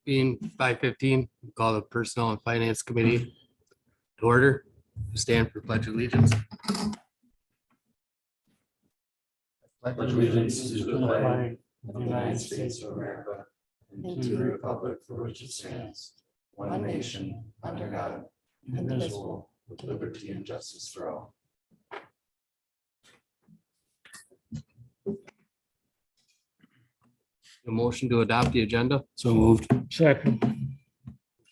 being 5:15, call the Personnel and Finance Committee to order. Stand for pledge of allegiance. Pledge allegiance to the flag of the United States of America and to the republic for which it stands, one nation, under God, indivisible, with liberty and justice for all. A motion to adopt the agenda. So moved. Second.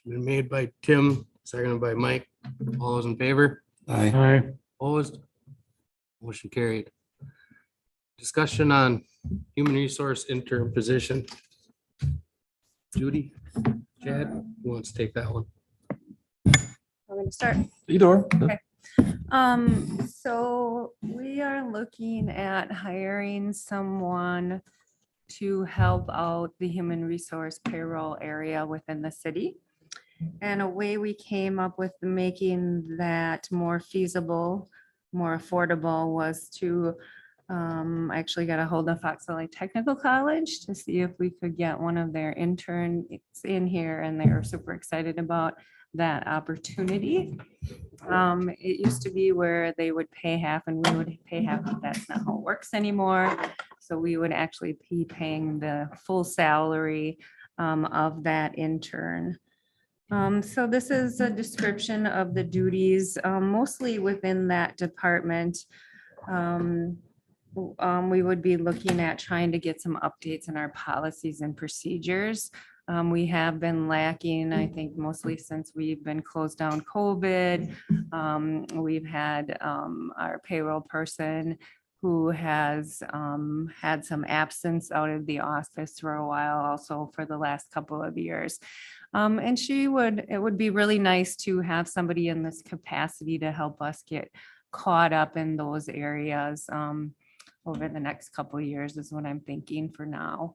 Been made by Tim, seconded by Mike. All those in favor? Aye. Aye. Opposed? Motion carried. Discussion on human resource intern position. Judy, Chad, who wants to take that one? I'm going to start. Either. So we are looking at hiring someone to help out the human resource payroll area within the city. And a way we came up with making that more feasible, more affordable was to actually got a hold of Fox Valley Technical College to see if we could get one of their interns in here, and they were super excited about that opportunity. It used to be where they would pay half and we would pay half, but that's not how it works anymore. So we would actually be paying the full salary of that intern. So this is a description of the duties, mostly within that department. We would be looking at trying to get some updates in our policies and procedures. We have been lacking, I think, mostly since we've been closed down COVID. We've had our payroll person who has had some absence out of the office for a while, also for the last couple of years. And it would be really nice to have somebody in this capacity to help us get caught up in those areas over the next couple of years is what I'm thinking for now.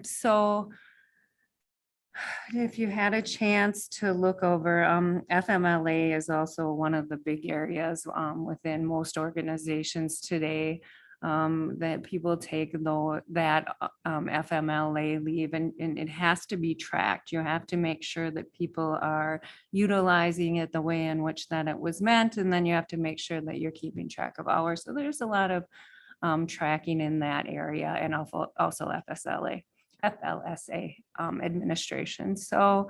So if you had a chance to look over, FMLA is also one of the big areas within most organizations today that people take that FMLA leave, and it has to be tracked. You have to make sure that people are utilizing it the way in which that it was meant, and then you have to make sure that you're keeping track of hours. So there's a lot of tracking in that area, and also FLSA administration. So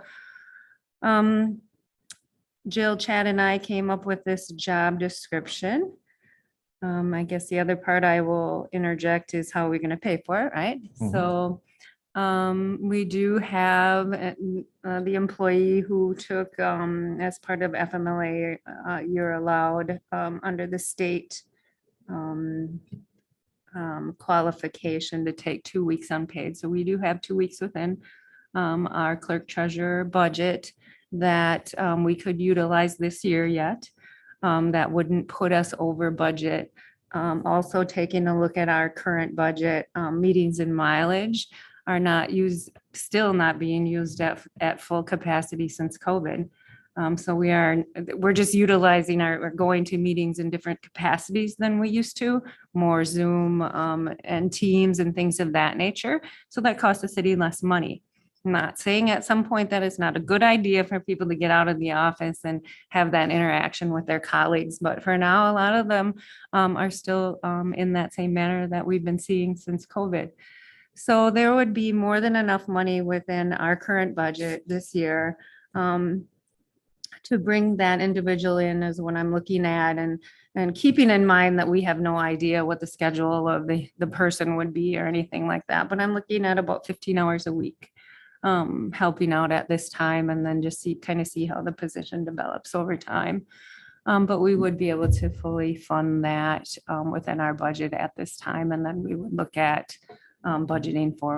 Jill, Chad, and I came up with this job description. I guess the other part I will interject is how we're going to pay for it, right? Mhm. So we do have the employee who took, as part of FMLA, you're allowed under the state qualification to take 2 weeks unpaid. So we do have 2 weeks within our clerk treasurer budget that we could utilize this year yet. That wouldn't put us over budget. Also taking a look at our current budget, meetings and mileage are still not being used at full capacity since COVID. So we're just utilizing we're going to meetings in different capacities than we used to, more Zoom and Teams and things of that nature. So that costs the city less money. I'm not saying at some point that it's not a good idea for people to get out of the office and have that interaction with their colleagues. But for now, a lot of them are still in that same manner that we've been seeing since COVID. So there would be more than enough money within our current budget this year to bring that individual in is what I'm looking at, and keeping in mind that we have no idea what the schedule of the person would be or anything like that. But I'm looking at about 15 hours a week helping out at this time, and then just see how the position develops over time. But we would be able to fully fund that within our budget at this time. And then we would look at budgeting for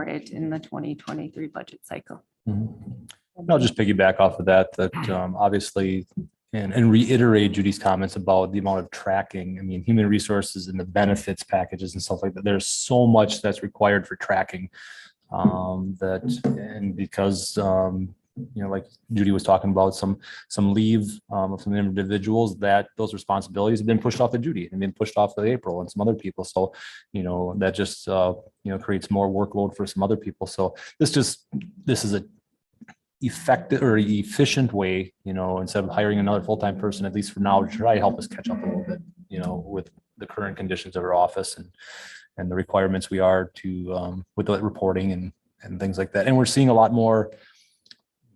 it in the 2023 budget cycle. Mhm. I'll just piggyback off of that obviously, and reiterate Judy's comments about the amount of tracking. I mean, human resources and the benefits packages and stuff like that. There's so much that's required for tracking and because like Judy was talking about, some leave of some individuals, that those responsibilities have been pushed off to Judy and been pushed off to April and some other people. So, that just, creates more workload for some other people. So this is a effective or efficient way, instead of hiring another full-time person, at least for now, to try to help us catch up a little bit, with the current conditions of our office and the requirements we are to, with the reporting and things like that. And we're seeing a lot more,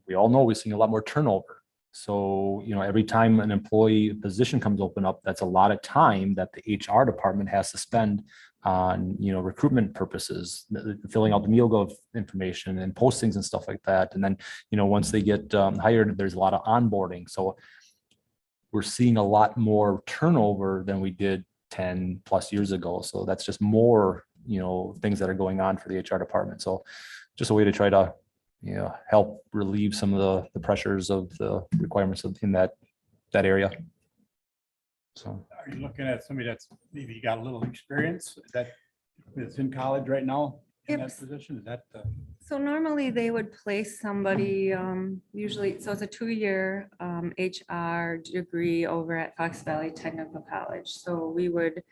we all know we're seeing a lot more turnover. So, every time an employee position comes open up, that's a lot of time that the HR department has to spend on, recruitment purposes, filling out the MealGov information and postings and stuff like that. And then, once they get hired, there's a lot of onboarding. So we're seeing a lot more turnover than we did 10 plus years ago. So that's just more, things that are going on for the HR department. So just a way to try to, help relieve some of the pressures of the requirements in that area. So. Are you looking at somebody that's maybe got a little experience that's in college right now in Yep. that position? Is that the? So normally they would place somebody, usually, so it's a 2-year HR degree over at Fox Valley Technical College. So we would,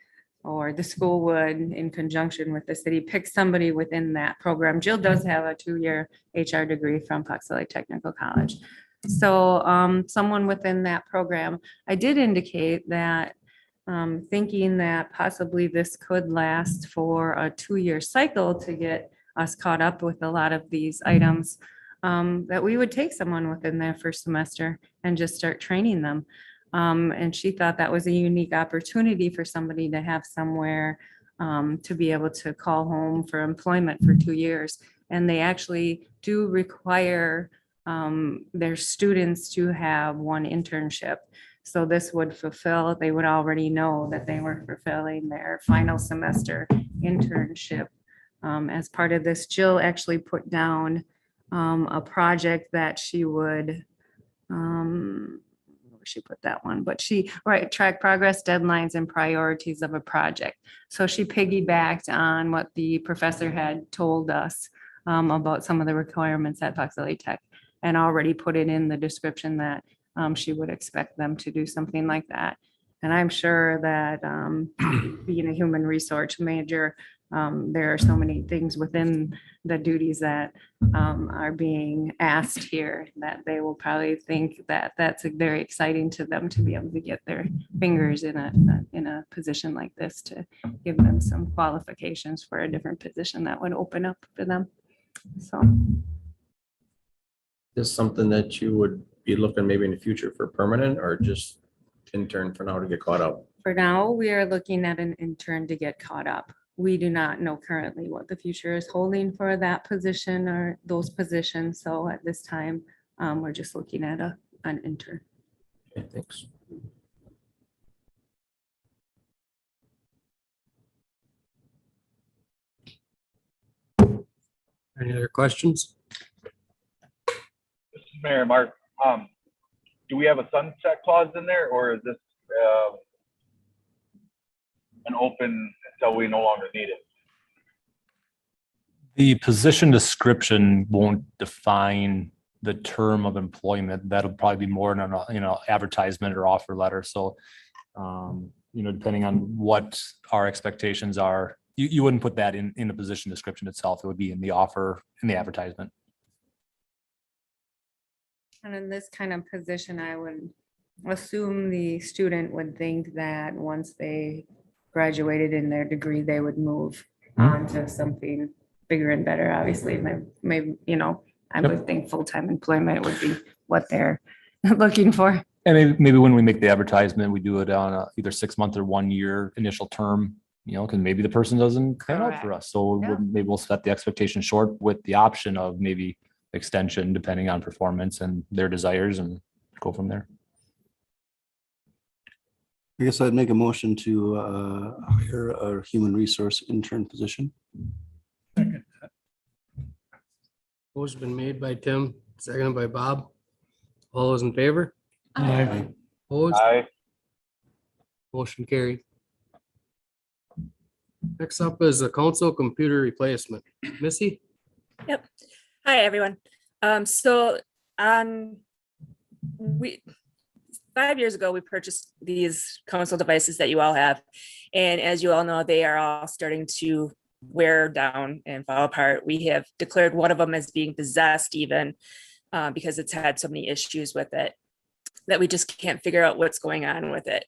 or the school would, in conjunction with the city, pick somebody within that program. Jill does have a 2-year HR degree from Fox Valley Technical College. So someone within that program, I did indicate that thinking that possibly this could last for a 2-year cycle to get us caught up with a lot of these items, that we would take someone within their first semester and just start training them. And she thought that was a unique opportunity for somebody to have somewhere to be able to call home for employment for 2 years. And they actually do require their students to have one internship. So this would fulfill, they would already know that they were fulfilling their final semester internship. As part of this, Jill actually put down a project that she would, she put that one, but track progress, deadlines, and priorities of a project. So she piggybacked on what the professor had told us about some of the requirements at Fox Valley Tech, and already put it in the description that she would expect them to do something like that. And I'm sure that being a human resource major, there are so many things within the duties that are being asked here that they will probably think that that's very exciting to them to be able to get their fingers in a position like this, to give them some qualifications for a different position that would open up for them. So. This is something that you would be looking maybe in the future for permanent, or just intern for now to get caught up? For now, we are looking at an intern to get caught up. We do not know currently what the future is holding for that position or those positions. So at this time, we're just looking at an intern. Okay, thanks. Any other questions? This is Mayor Mark. Do we have a sunset clause in there, or is this an open until we no longer need it? The position description won't define the term of employment. That'll probably be more in an advertisement or offer letter. So, depending on what our expectations are, you wouldn't put that in the position description itself. It would be in the offer, in the advertisement. And in this kind of position, I would assume the student would think that once they graduated in their degree, they would move on to something bigger and better. Obviously, maybe, I would think full-time employment would be what they're looking for. And maybe when we make the advertisement, we do it on either 6 month or 1 year initial term, because maybe the person doesn't pan out for us. So Yeah. maybe we'll set the expectation short with the option of maybe extension depending on performance and their desires, and go from there. I guess I'd make a motion to hire a human resource intern position. Motion been made by Tim, seconded by Bob. All those in favor? Aye. Opposed? Aye. Motion carried. Next up is the council computer replacement. Missy? Yep. Hi, everyone. So we 5 years ago, we purchased these console devices that you all have. And as you all know, they are all starting to wear down and fall apart. We have declared one of them as being possessed even because it's had so many issues with it that we just can't figure out what's going on with it.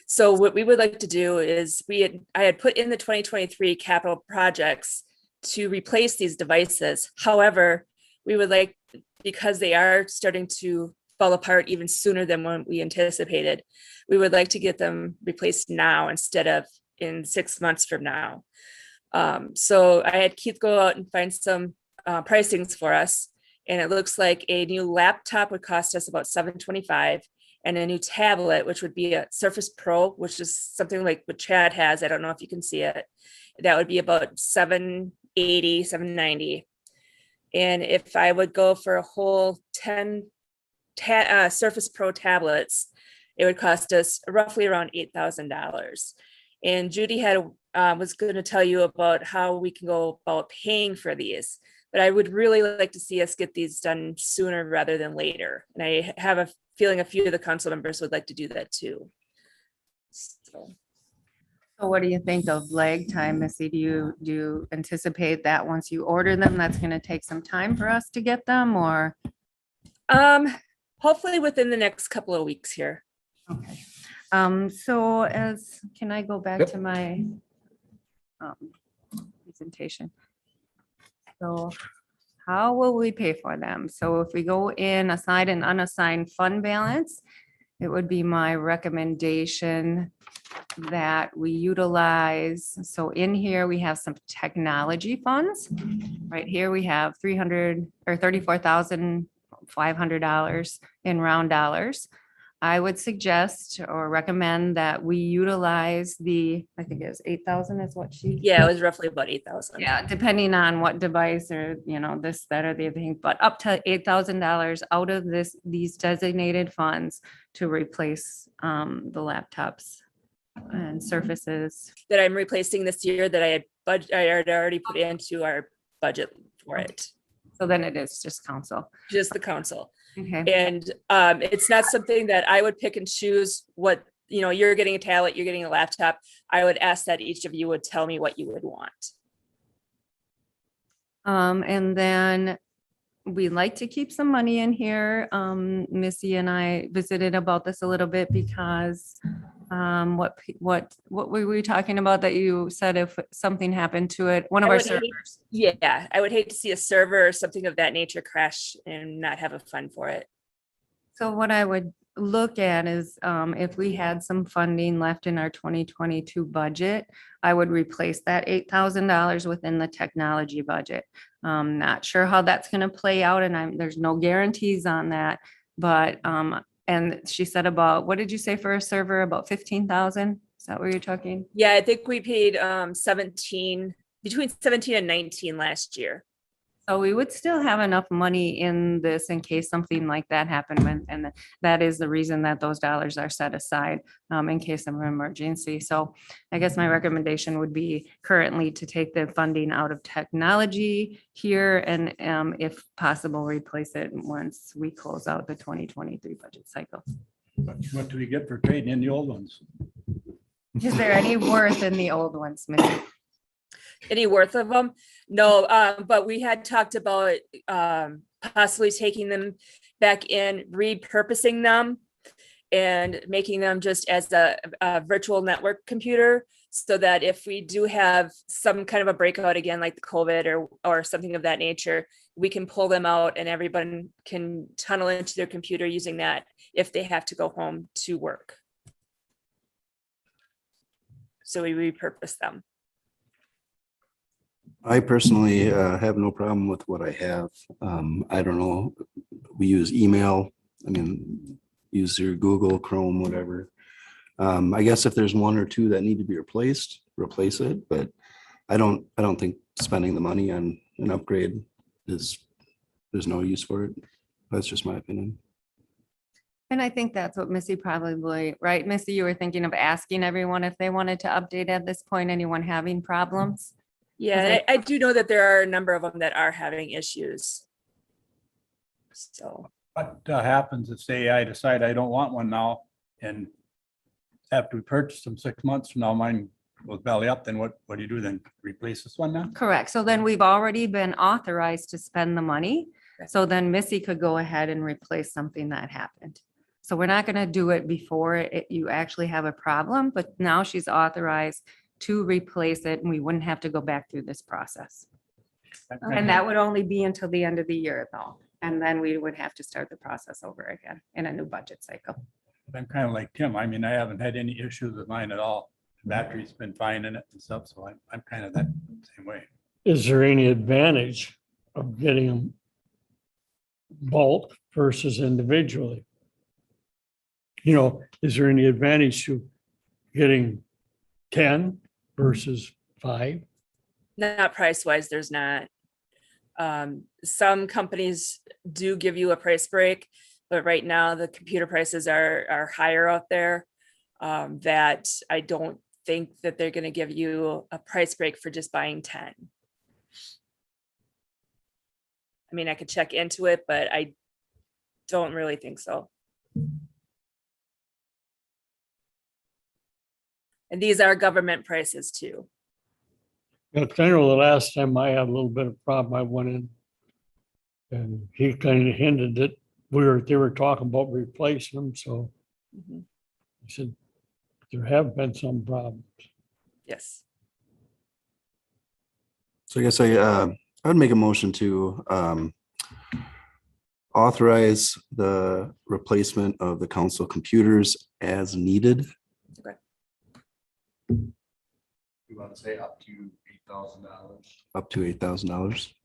So what we would like to do is I had put in the 2023 capital projects to replace these devices. However, we would like, because they are starting to fall apart even sooner than when we anticipated, we would like to get them replaced now instead of in 6 months from now. So I had Keith go out and find some pricings for us. And it looks like a new laptop would cost us about $725, and a new tablet, which would be a Surface Pro, which is something like what Chad has. I don't know if you can see it. That would be about $780, $790. And if I would go for a whole 10 Surface Pro tablets, it would cost us roughly around $8,000. And Judy was going to tell you about how we can go about paying for these. But I would really like to see us get these done sooner rather than later. And I have a feeling a few of the council members would like to do that too. So what do you think of lag time, Missy? Do you anticipate that once you order them, that's going to take some time for us to get them, or? Hopefully within the next couple of weeks here. Okay. Can I go back to my presentation? So how will we pay for them? So if we go in assigned and unassigned fund balance, it would be my recommendation that we utilize. So in here, we have some technology funds. Right here, we have $34,500 in round dollars. I would suggest or recommend that we utilize I think it was 8,000 is what she. Yeah, it was roughly about 8,000. Yeah, depending on what device or, this, that, or the other thing, but up to $8,000 out of these designated funds to replace the laptops and surfaces. That I'm replacing this year that I had already put into our budget for it. So then it is just council. Just the council. Okay. And it's not something that I would pick and choose what, you're getting a tablet, you're getting a laptop. I would ask that each of you would tell me what you would want. And then we like to keep some money in here. Missy and I visited about this a little bit because what were we talking about that you said if something happened to it, one of our servers? Yeah, I would hate to see a server or something of that nature crash and not have a fund for it. So what I would look at is if we had some funding left in our 2022 budget, I would replace that $8,000 within the technology budget. Not sure how that's going to play out, and there's no guarantees on that. But and she said about, what did you say for a server? About 15,000? Is that what you're talking? Yeah, I think we paid between 17 and 19 last year. So we would still have enough money in this in case something like that happened. And that is the reason that those dollars are set aside in case of an emergency. So I guess my recommendation would be currently to take the funding out of technology here and if possible, replace it once we close out the 2023 budget cycle. What do we get for trading in the old ones? Is there any worth in the old ones, Missy? Any worth of them? No, but we had talked about possibly taking them back in, repurposing them and making them just as a virtual network computer so that if we do have some kind of a breakout again, like the COVID or something of that nature, we can pull them out and everyone can tunnel into their computer using that if they have to go home to work. So we repurpose them. I personally have no problem with what I have. I don't know. We use email. Use your Google, Chrome, whatever. I guess if there's one or two that need to be replaced, replace it. But I don't think spending the money on an upgrade there's no use for it. That's just my opinion. And I think that's what Missy probably, right? Missy, you were thinking of asking everyone if they wanted to update at this point, anyone having problems? Yeah, I do know that there are a number of them that are having issues. So What happens if, say, I decide I don't want one now, and after we purchase them 6 months from now, mine goes belly up, then what do you do then? Replace this one now? Correct. So then we've already been authorized to spend the money. So then Missy could go ahead and replace something that happened. So we're not gonna do it before you actually have a problem, but now she's authorized to replace it and we wouldn't have to go back through this process. And that would only be until the end of the year though. And then we would have to start the process over again in a new budget cycle. I'm kind of like Tim. I mean, I haven't had any issues with mine at all. The battery's been fine in it and stuff, so I'm kind of that same way. Is there any advantage of getting them bulk versus individually? You know, is there any advantage to getting 10 versus 5? Not price wise, there's not. Some companies do give you a price break, but right now the computer prices are higher out there. That I don't think that they're gonna give you a price break for just buying 10. I mean, I could check into it, but I don't really think so. And these are government prices too. I know the last time I had a little bit of problem, I went in and he kind of hinted that they were talking about replacing them, so Mhm. he said there have been some problems. Yes. So I guess I would make a motion to authorize the replacement of the council computers as needed. You want to say up to $8,000? Up to $8,000.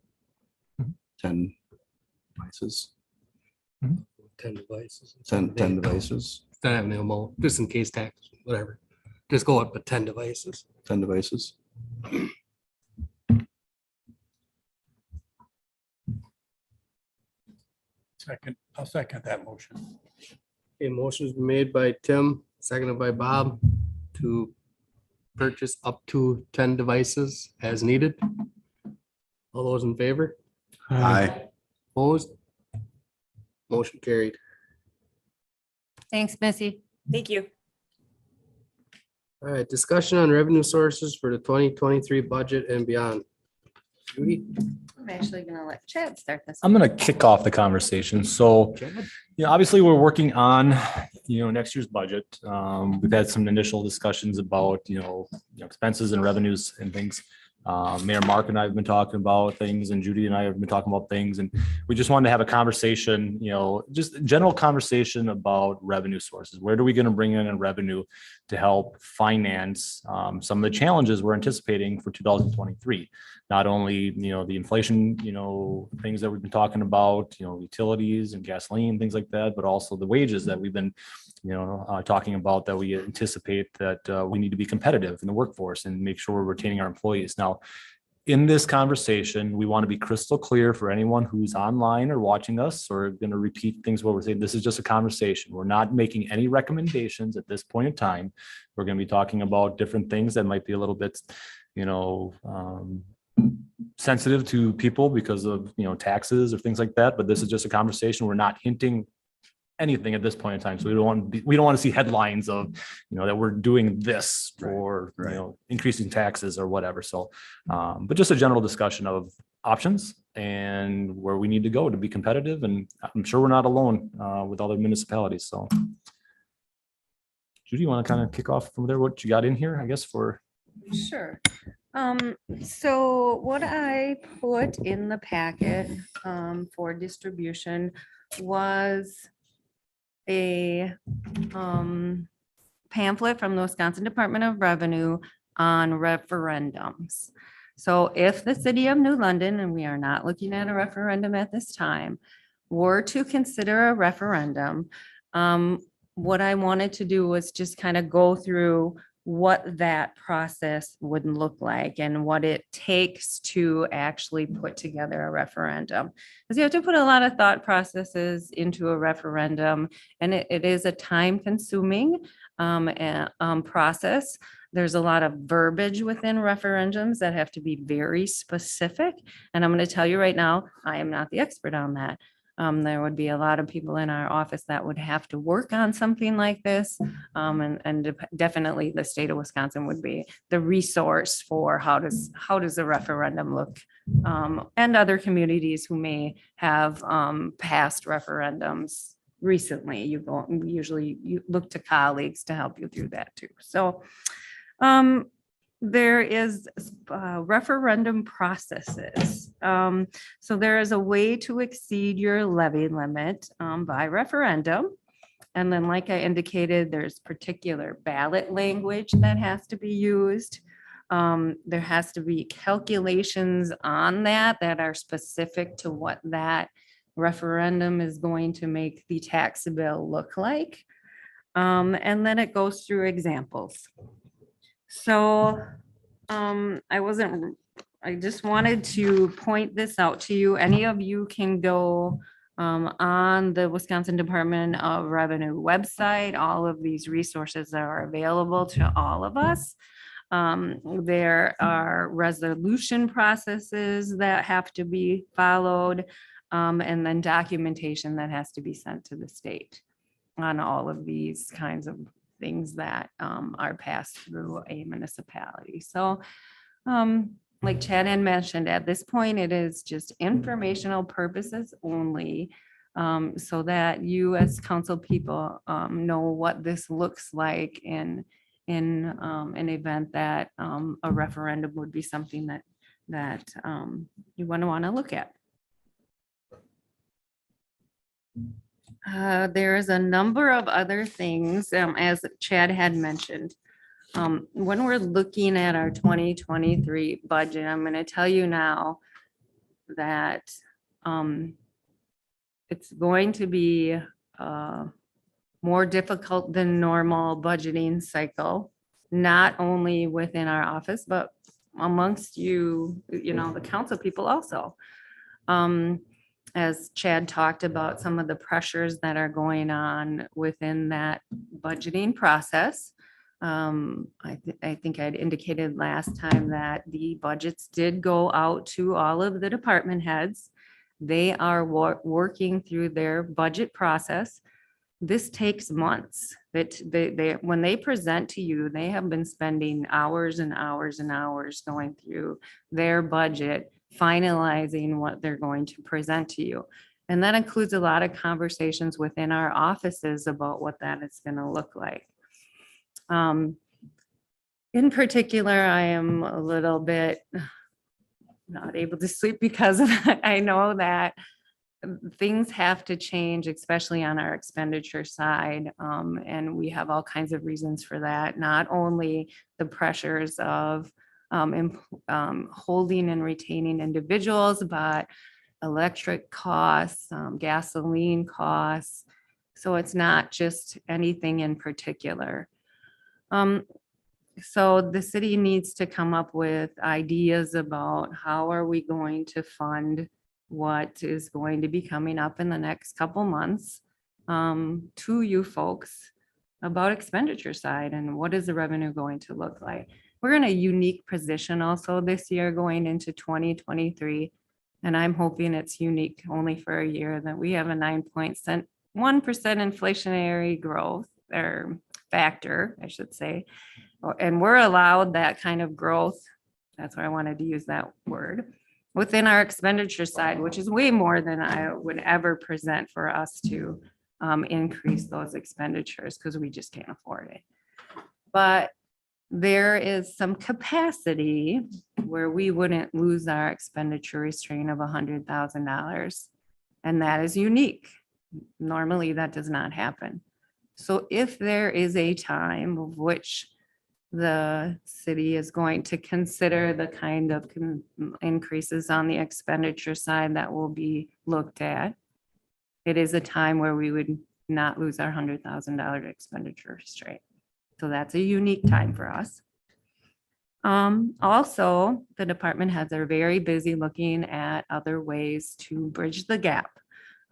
10 devices, 10 devices. 10 devices, Don't have any more, just in case tax, whatever. Just go up with 10 devices. 10 devices. I'll second that motion. A motion is made by Tim, seconded by Bob to purchase up to 10 devices as needed. All those in favor? Aye. Opposed? Motion carried. Thanks, Missy. Thank you. All right, discussion on revenue sources for the 2023 budget and beyond. Judy? I'm actually gonna let Chad start this. I'm going to kick off the conversation. So, Chad? obviously we're working on, next year's budget. We've had some initial discussions about, expenses and revenues and things. Mayor Mark and I have been talking about things and Judy and I have been talking about things. And we just wanted to have a conversation, just a general conversation about revenue sources. Where are we going to bring in revenue to help finance some of the challenges we're anticipating for 2023? Not only, the inflation, things that we've been talking about, utilities and gasoline, things like that, but also the wages that we've been, talking about that we anticipate that we need to be competitive in the workforce and make sure we're retaining our employees. Now, in this conversation, we want to be crystal clear for anyone who's online or watching us or going to repeat things what we're saying. This is just a conversation. We're not making any recommendations at this point in time. We're going to be talking about different things that might be a little bit, sensitive to people because of, taxes or things like that. But this is just a conversation. We're not hinting anything at this point in time. So we don't want to see headlines of, that we're doing this for, increasing taxes or whatever. So, but just a general discussion of options and where we need to go to be competitive. And I'm sure we're not alone with other municipalities. So Judy, you want to kind of kick off from there? What you got in here, I guess, for. Sure. So what I put in the packet for distribution was a pamphlet from the Wisconsin Department of Revenue on referendums. So if the city of New London, and we are not looking at a referendum at this time, were to consider a referendum, what I wanted to do was just kind of go through what that process would look like and what it takes to actually put together a referendum. Because you have to put a lot of thought processes into a referendum, and it is a time-consuming process. There's a lot of verbiage within referendums that have to be very specific. And I'm going to tell you right now, I am not the expert on that. There would be a lot of people in our office that would have to work on something like this. And definitely the state of Wisconsin would be the resource for how does a referendum look? And other communities who may have passed referendums recently, usually you look to colleagues to help you through that too. So there is referendum processes. So there is a way to exceed your levy limit by referendum. And then, like I indicated, there's particular ballot language that has to be used. There has to be calculations on that are specific to what that referendum is going to make the tax bill look like. And then it goes through examples. So I just wanted to point this out to you. Any of you can go on the Wisconsin Department of Revenue website. All of these resources are available to all of us. There are resolution processes that have to be followed, and then documentation that has to be sent to the state on all of these kinds of things that are passed through a municipality. So like Chad had mentioned, at this point, it is just informational purposes only, so that you as council people know what this looks like in an event that a referendum would be something that you want to look at. There is a number of other things, as Chad had mentioned. When we're looking at our 2023 budget, I'm going to tell you now that it's going to be more difficult than normal budgeting cycle, not only within our office, but amongst the council people also. As Chad talked about some of the pressures that are going on within that budgeting process. I think I'd indicated last time that the budgets did go out to all of the department heads. They are working through their budget process. This takes months. When they present to you, they have been spending hours and hours and hours going through their budget, finalizing what they're going to present to you. And that includes a lot of conversations within our offices about what that is going to look like. In particular, I am a little bit not able to sleep because of that. I know that things have to change, especially on our expenditure side. And we have all kinds of reasons for that. Not only the pressures of holding and retaining individuals, but electric costs, gasoline costs. So it's not just anything in particular. So the city needs to come up with ideas about how are we going to fund what is going to be coming up in the next couple months to you folks about expenditure side and what is the revenue going to look like. We're in a unique position also this year going into 2023, and I'm hoping it's unique only for a year, that we have a 9.1% inflationary growth or factor, I should say. And we're allowed that kind of growth. That's why I wanted to use that word within our expenditure side, which is way more than I would ever present for us to increase those expenditures because we just can't afford it. But there is some capacity where we wouldn't lose our expenditure restraint of $100,000. And that is unique. Normally that does not happen. So if there is a time of which the city is going to consider the kind of increases on the expenditure side that will be looked at, it is a time where we would not lose our $100,000 expenditure restraint. So that's a unique time for us. Also, the department heads are very busy looking at other ways to bridge the gap.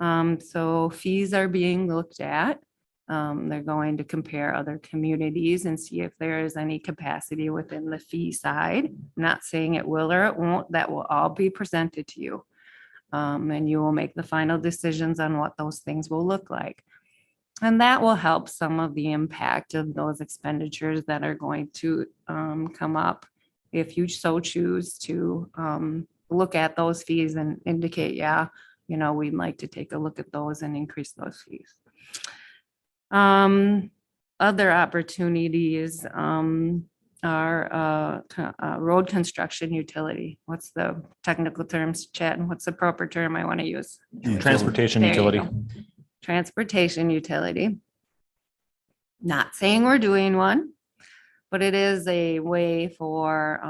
So fees are being looked at. They're going to compare other communities and see if there is any capacity within the fee side. I'm not saying it will or it won't. That will all be presented to you. And you will make the final decisions on what those things will look like. And that will help some of the impact of those expenditures that are going to come up if you so choose to look at those fees and indicate, yeah, you know, we'd like to take a look at those and increase those fees. Other opportunities are road construction utility. What's the technical terms, Chad? And what's the proper term I want to use? Transportation There you utility. go. Transportation utility. Not saying we're doing one, but it is a way for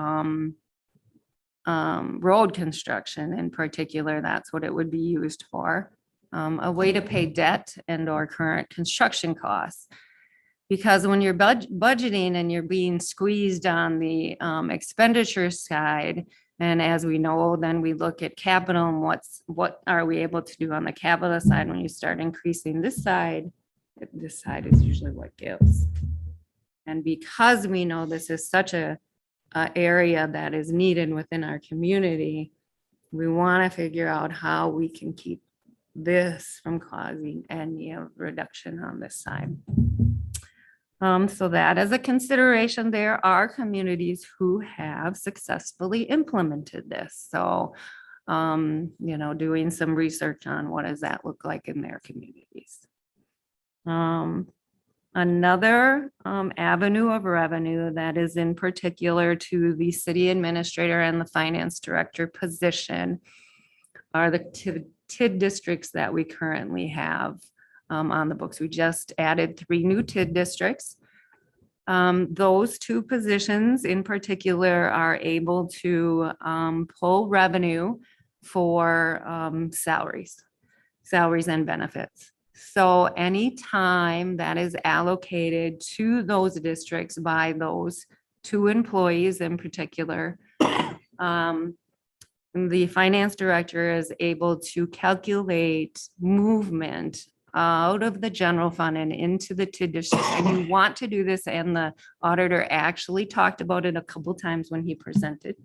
road construction in particular. That's what it would be used for. A way to pay debt and or current construction costs. Because when you're budgeting and you're being squeezed on the expenditure side, and as we know, then we look at capital and what are we able to do on the capital side. When you start increasing this side is usually what gives. And because we know this is such a area that is needed within our community, we want to figure out how we can keep this from causing any reduction on this side. So that as a consideration, there are communities who have successfully implemented this. So, you know, doing some research on what does that look like in their communities. Another avenue of revenue that is in particular to the city administrator and the finance director position are the TID districts that we currently have on the books. We just added 3 new TID districts. Those 2 positions in particular are able to pull revenue for salaries and benefits. So any time that is allocated to those districts by those 2 employees in particular, the finance director is able to calculate movement out of the general fund and into the TID district. And you want to do this, and the auditor actually talked about it a couple times when he presented.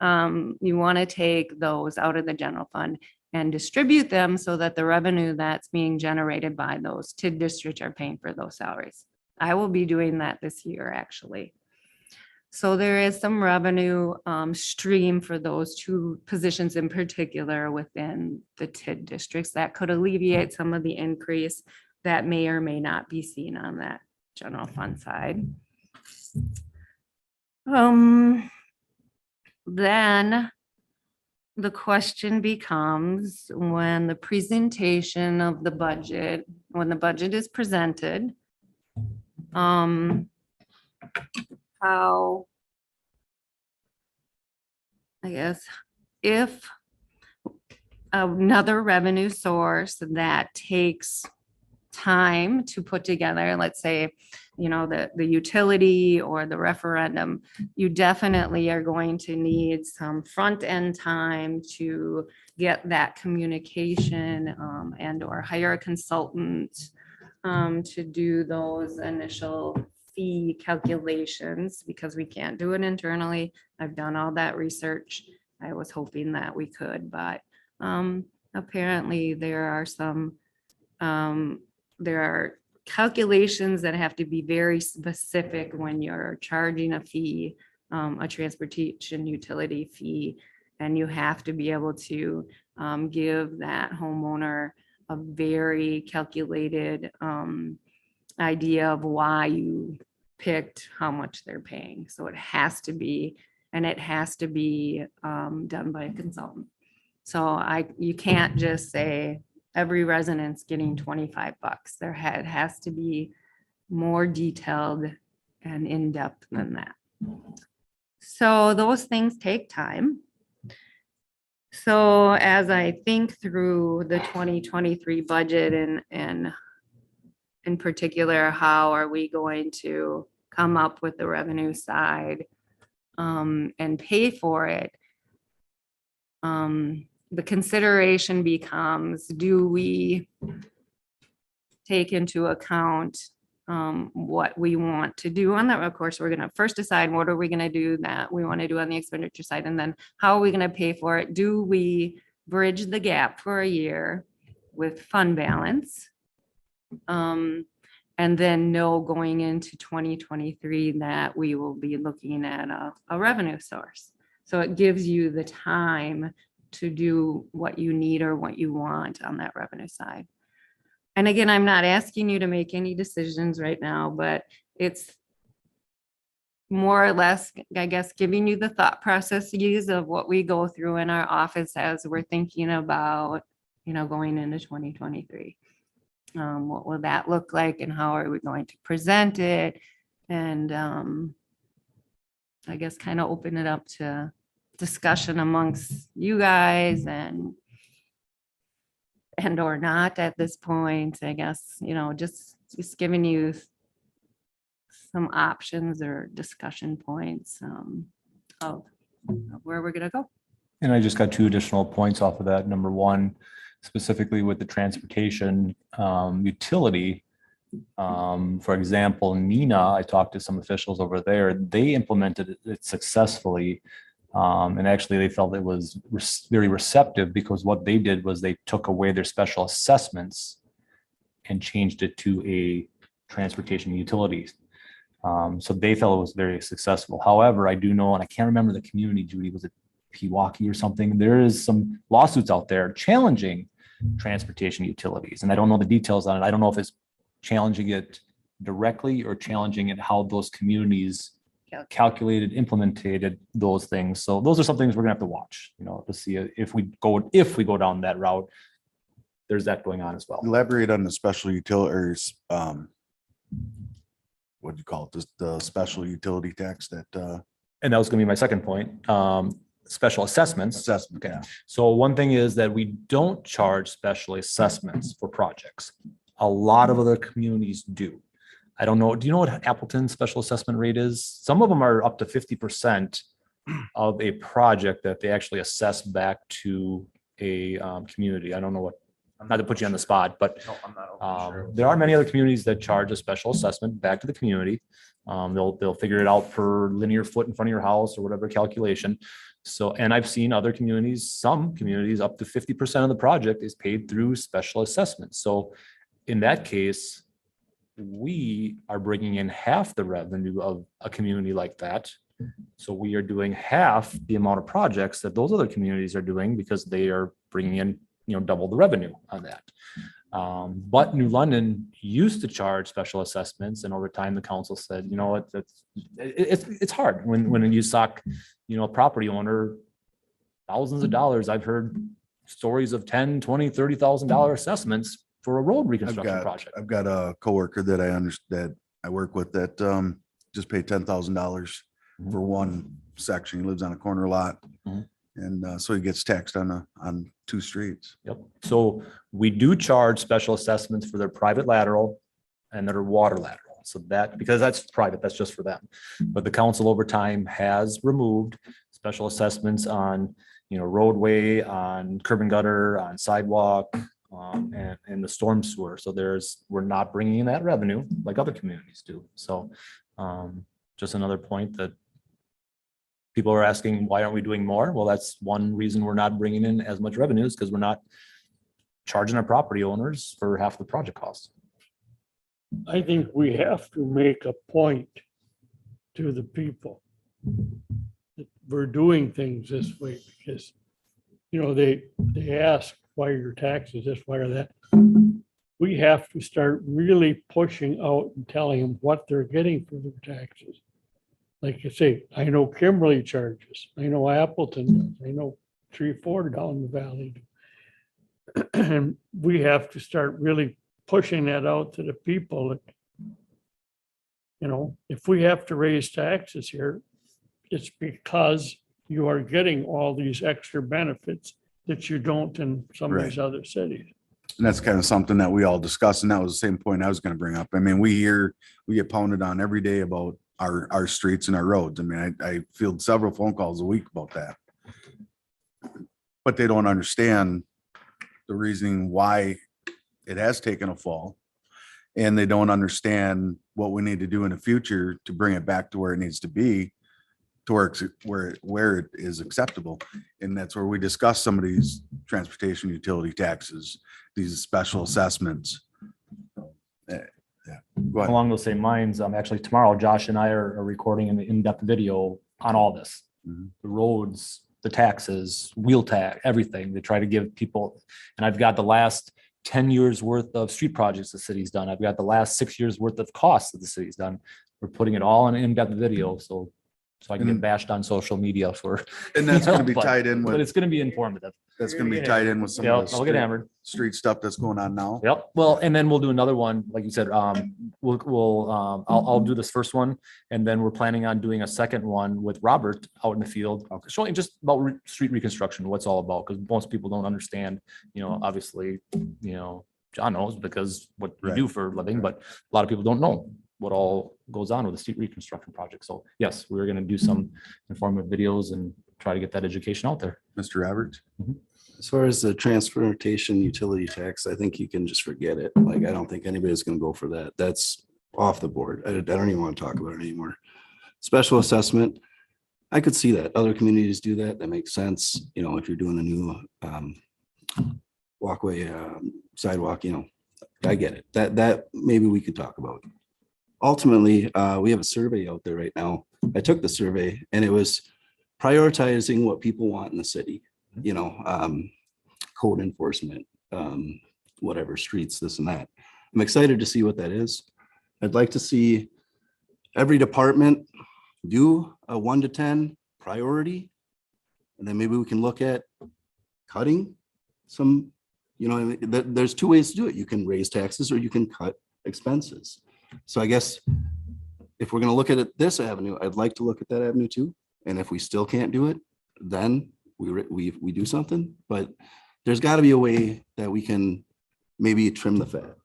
You want to take those out of the general fund and distribute them so that the revenue that's being generated by those TID districts are paying for those salaries. I will be doing that this year, actually. So there is some revenue stream for those 2 positions in particular within the TID districts that could alleviate some of the increase that may or may not be seen on that general fund side. Then the question becomes, when the presentation of the budget, when the budget is presented, how, I guess, if another revenue source that takes time to put together, let's say, you know, the utility or the referendum, you definitely are going to need some front end time to get that communication and or hire a consultant to do those initial fee calculations, because we can't do it internally. I've done all that research. I was hoping that we could, but apparently there are some there are calculations that have to be very specific when you're charging a fee, a transportation utility fee, and you have to be able to give that homeowner a very calculated idea of why you picked how much they're paying. So it has to be, and it has to be done by a consultant. So you can't just say every resident's getting $25. It has to be more detailed and in-depth than that. So those things take time. So as I think through the 2023 budget and in particular, how are we going to come up with the revenue side and pay for it? The consideration becomes, do we take into account what we want to do on that? Of course, we're going to first decide what are we going to do that we want to do on the expenditure side, and then how are we going to pay for it? Do we bridge the gap for a year with fund balance. And then know going into 2023 that we will be looking at a revenue source. So it gives you the time to do what you need or what you want on that revenue side. And again, I'm not asking you to make any decisions right now, but it's more or less, I guess, giving you the thought processes of what we go through in our office as we're thinking about, going into 2023. What will that look like and how are we going to present it? And I guess kind of open it up to discussion amongst you guys and or not at this point, I guess, just giving you some options or discussion points of where we're gonna go. And I just got two additional points off of that. Number one, specifically with the transportation utility. For example, Nina, I talked to some officials over there, they implemented it successfully. And actually they felt it was very receptive because what they did was they took away their special assessments and changed it to a transportation utilities. So they felt it was very successful. However, I do know, and I can't remember the community, Judy, was it Pewaukee or something? There is some lawsuits out there challenging transportation utilities. And I don't know the details on it. I don't know if it's challenging it directly or challenging it how those communities calculated, implemented those things. So those are some things we're gonna have to watch, to see if we go down that route. There's that going on as well. Elaborate on the special utilities, what do you call it? The special utility tax that, And that was gonna be my second point. Special assessments. assessment. Okay. So one thing is that we don't charge special assessments for projects. A lot of other communities do. I don't know. Do you know what Appleton's special assessment rate is? Some of them are up to 50% of a project that they actually assess back to a community. I don't know what, not to put you on the spot, but there are many other communities that charge a special assessment back to the community. They'll figure it out per linear foot in front of your house or whatever calculation. So, and I've seen other communities, some communities up to 50% of the project is paid through special assessments. So in that case, we are bringing in half the revenue of a community like that. So we are doing half the amount of projects that those other communities are doing because they are bringing in, double the revenue on that. But New London used to charge special assessments, and over time the council said, it's hard when you suck, a property owner thousands of dollars. I've heard stories of $10,000, $20,000, $30,000 assessments for a road reconstruction project. I've got a coworker that that I work with that just paid $10,000 for one section. He lives on a corner lot. Mhm. And so he gets taxed on two streets. Yep. So we do charge special assessments for their private lateral and their water lateral. So that, because that's private, that's just for them. But the council over time has removed special assessments on, roadway, on curb and gutter, on sidewalk, and the storm sewer. So we're not bringing in that revenue like other communities do. So just another point that people are asking, why aren't we doing more? Well, that's one reason we're not bringing in as much revenue is because we're not charging our property owners for half the project cost. I think we have to make a point to the people that we're doing things this way because, they ask why your taxes this, why are that. We have to start really pushing out and telling them what they're getting for their taxes. Like you say, I know Kimberly charges, I know Appleton does, I know 3-4 down the valley. And we have to start really pushing that out to the people that, if we have to raise taxes here, it's because you are getting all these extra benefits that you don't in some of these other cities. And that's kind of something that we all discuss. And that was the same point I was going to bring up. I mean, we get pounded on every day about our streets and our roads. I mean, I field several phone calls a week about that. But they don't understand the reasoning why it has taken a fall. And they don't understand what we need to do in the future to bring it back to where it needs to be, to where it is acceptable. And that's where we discuss some of these transportation utility taxes, these special assessments. Yeah, go ahead. Along those same lines, actually tomorrow, Josh and I are recording an in-depth video on all this. Mhm. The roads, the taxes, wheel tax, everything. They try to give people, and I've got the last 10 years worth of street projects the city's done. I've got the last 6 years worth of costs that the city's done. We're putting it all in an in-depth video, so I can get And- bashed on social media for. And that's you know, gonna be but- tied in But with, it's gonna be informative. that's gonna be tied in with some Yep, of the I'll get hammered. street stuff that's going on now. Yep. Well, and then we'll do another one, like you said, I'll do this first one. And then we're planning on doing a second one with Robert out in the field, showing just about street reconstruction, what's all about, because most people don't understand, obviously, John knows because what we do for a living, but a lot of people don't know what all goes on with the street reconstruction project. So yes, we're going to do some informative videos and try to get that education out there. Mr. Roberts? As far as the transportation utility tax, I think you can just forget it. Like, I don't think anybody's gonna go for that. That's off the board. I don't even want to talk about it anymore. Special assessment, I could see that. Other communities do that. That makes sense. If you're doing a new walkway, sidewalk, I get it. That maybe we could talk about. Ultimately, we have a survey out there right now. I took the survey and it was prioritizing what people want in the city. Code enforcement, whatever, streets, this and that. I'm excited to see what that is. I'd like to see every department do a 1 to 10 priority. And then maybe we can look at cutting some, there's two ways to do it. You can raise taxes or you can cut expenses. So I guess if we're going to look at it this avenue, I'd like to look at that avenue too. And if we still can't do it, then we do something, but there's got to be a way that we can maybe trim the fat.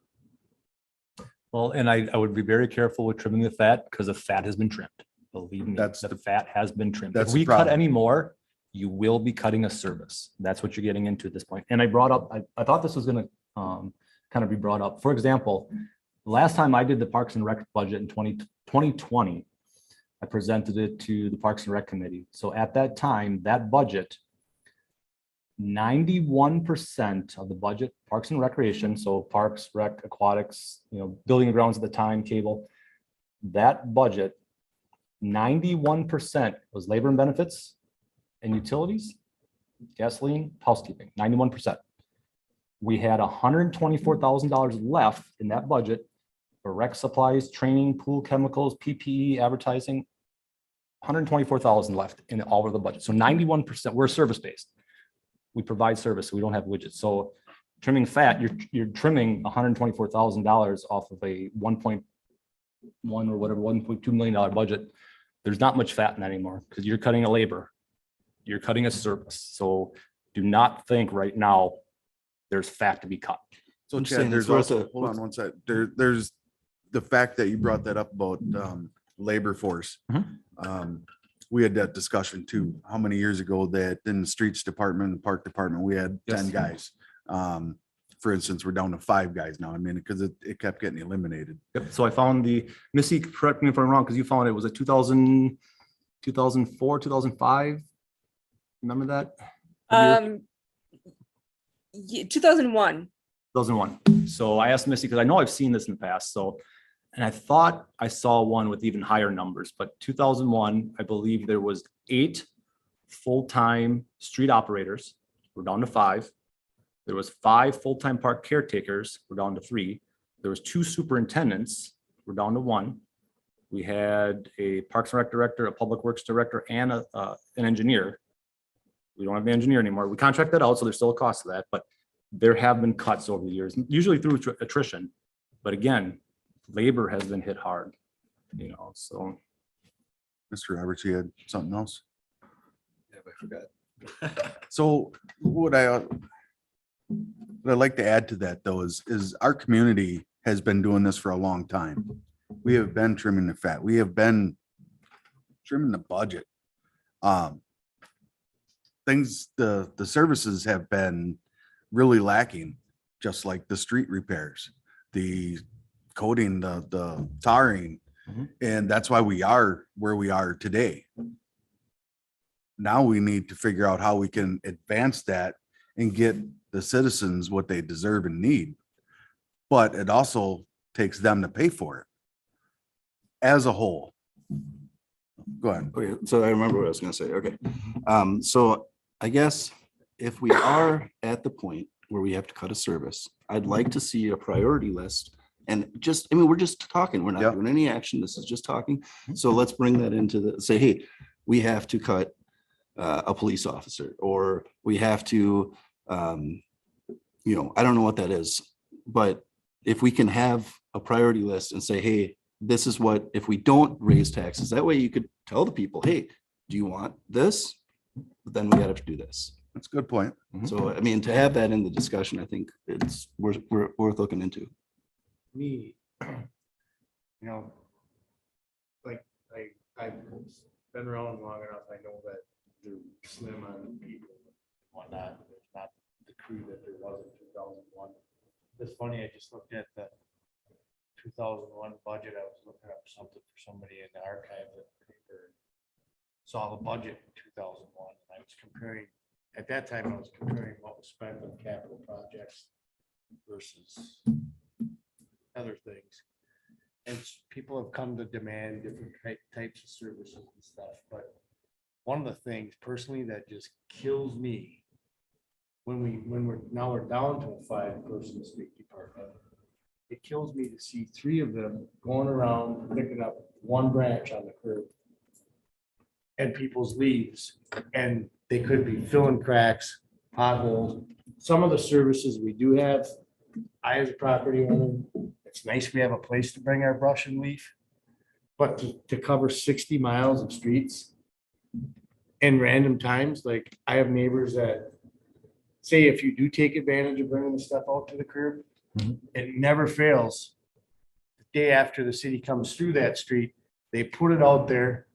Well, and I would be very careful with trimming the fat because the fat has been trimmed. Believe me, That's the fat has been trimmed. that's If the we cut problem. any more, you will be cutting a service. That's what you're getting into at this point. And I brought up, I thought this was going to kind of be brought up. For example, the last time I did the Parks and Rec budget in 2020, I presented it to the Parks and Rec Committee. So at that time, that budget, 91% of the budget, Parks and Recreation, so Parks, Rec, Aquatics, building and grounds at the time, cable, that budget, 91% was labor and benefits and utilities, gasoline, housekeeping, 91%. We had $124,000 left in that budget for rec supplies, training, pool chemicals, PPE, advertising, 124,000 left in all of the budget. So 91%, we're service-based. We provide service, so we don't have widgets. So trimming fat, you're trimming $124,000 off of a 1.1 or whatever, $1.2 million budget. There's not much fat in that anymore because you're cutting a labor, you're cutting a service. So do not think right now there's fat to be cut. So I'm just Chad, saying there's it's worth also, a- hold on one sec. There's the fact that you brought that up about labor force. We had that discussion too, how many years ago that in the streets department, the park department, we had 10 guys. For instance, we're down to 5 guys now. I mean, because it kept getting eliminated. Yep. So I found Missy, correct me if I'm wrong, because you found it was a 2004, 2005. Remember that? 2001. 2001. So I asked Missy, because I know I've seen this in the past. So, and I thought I saw one with even higher numbers, but 2001, I believe there was 8 full-time street operators. We're down to 5. There was 5 full-time park caretakers. We're down to 3. There was 2 superintendents. We're down to 1. We had a Parks and Rec director, a Public Works director, and an engineer. We don't have the engineer anymore. We contract that out, so there's still a cost to that, but there have been cuts over the years, usually through attrition. But again, labor has been hit hard, so. Mr. Roberts, you had something else? Yeah, I forgot. So what I'd like to add to that though is our community has been doing this for a long time. We have been trimming the fat. We have been trimming the budget. Things, the services have been really lacking, just like the street repairs, the coating, the tarring. Mhm. And that's why we are where we are today. Now we need to figure out how we can advance that and get the citizens what they deserve and need. But it also takes them to pay for it as a whole. Go ahead. Okay, so I remember what I was gonna say. Okay. So I guess if we are at the point where we have to cut a service, I'd like to see a priority list. And just, I mean, we're just talking, we're not Yep. doing any action. This is just talking. So let's bring that into the, say, hey, we have to cut a police officer, or we have to, I don't know what that is. But if we can have a priority list and say, hey, this is what, if we don't raise taxes, that way you could tell the people, hey, do you want this? Then we gotta do this. That's a good point. So, I mean, to have that in the discussion, I think it's worth looking into. Me, like, I've been around long enough, I know that they're slim on people and whatnot. There's not the crew that there was in 2001. It's funny, I just looked at the 2001 budget. I was looking up something for somebody in the archive of the paper. Saw the budget in 2001. And I was comparing, at that time, I was comparing what was spent on capital projects versus other things. And people have come to demand different types of services and stuff, but one of the things personally that just kills me when we're down to a 5-person street department, it kills me to see 3 of them going around picking up one branch on the curb and people's leaves, and they could be filling cracks, potholes. Some of the services we do have, I as a property owner, it's nice we have a place to bring our brush and leaf, but to cover 60 miles of streets in random times, like I have neighbors that say if you do take advantage of bringing the stuff out to the curb, it never fails. The day after the city comes through that street, they put it out there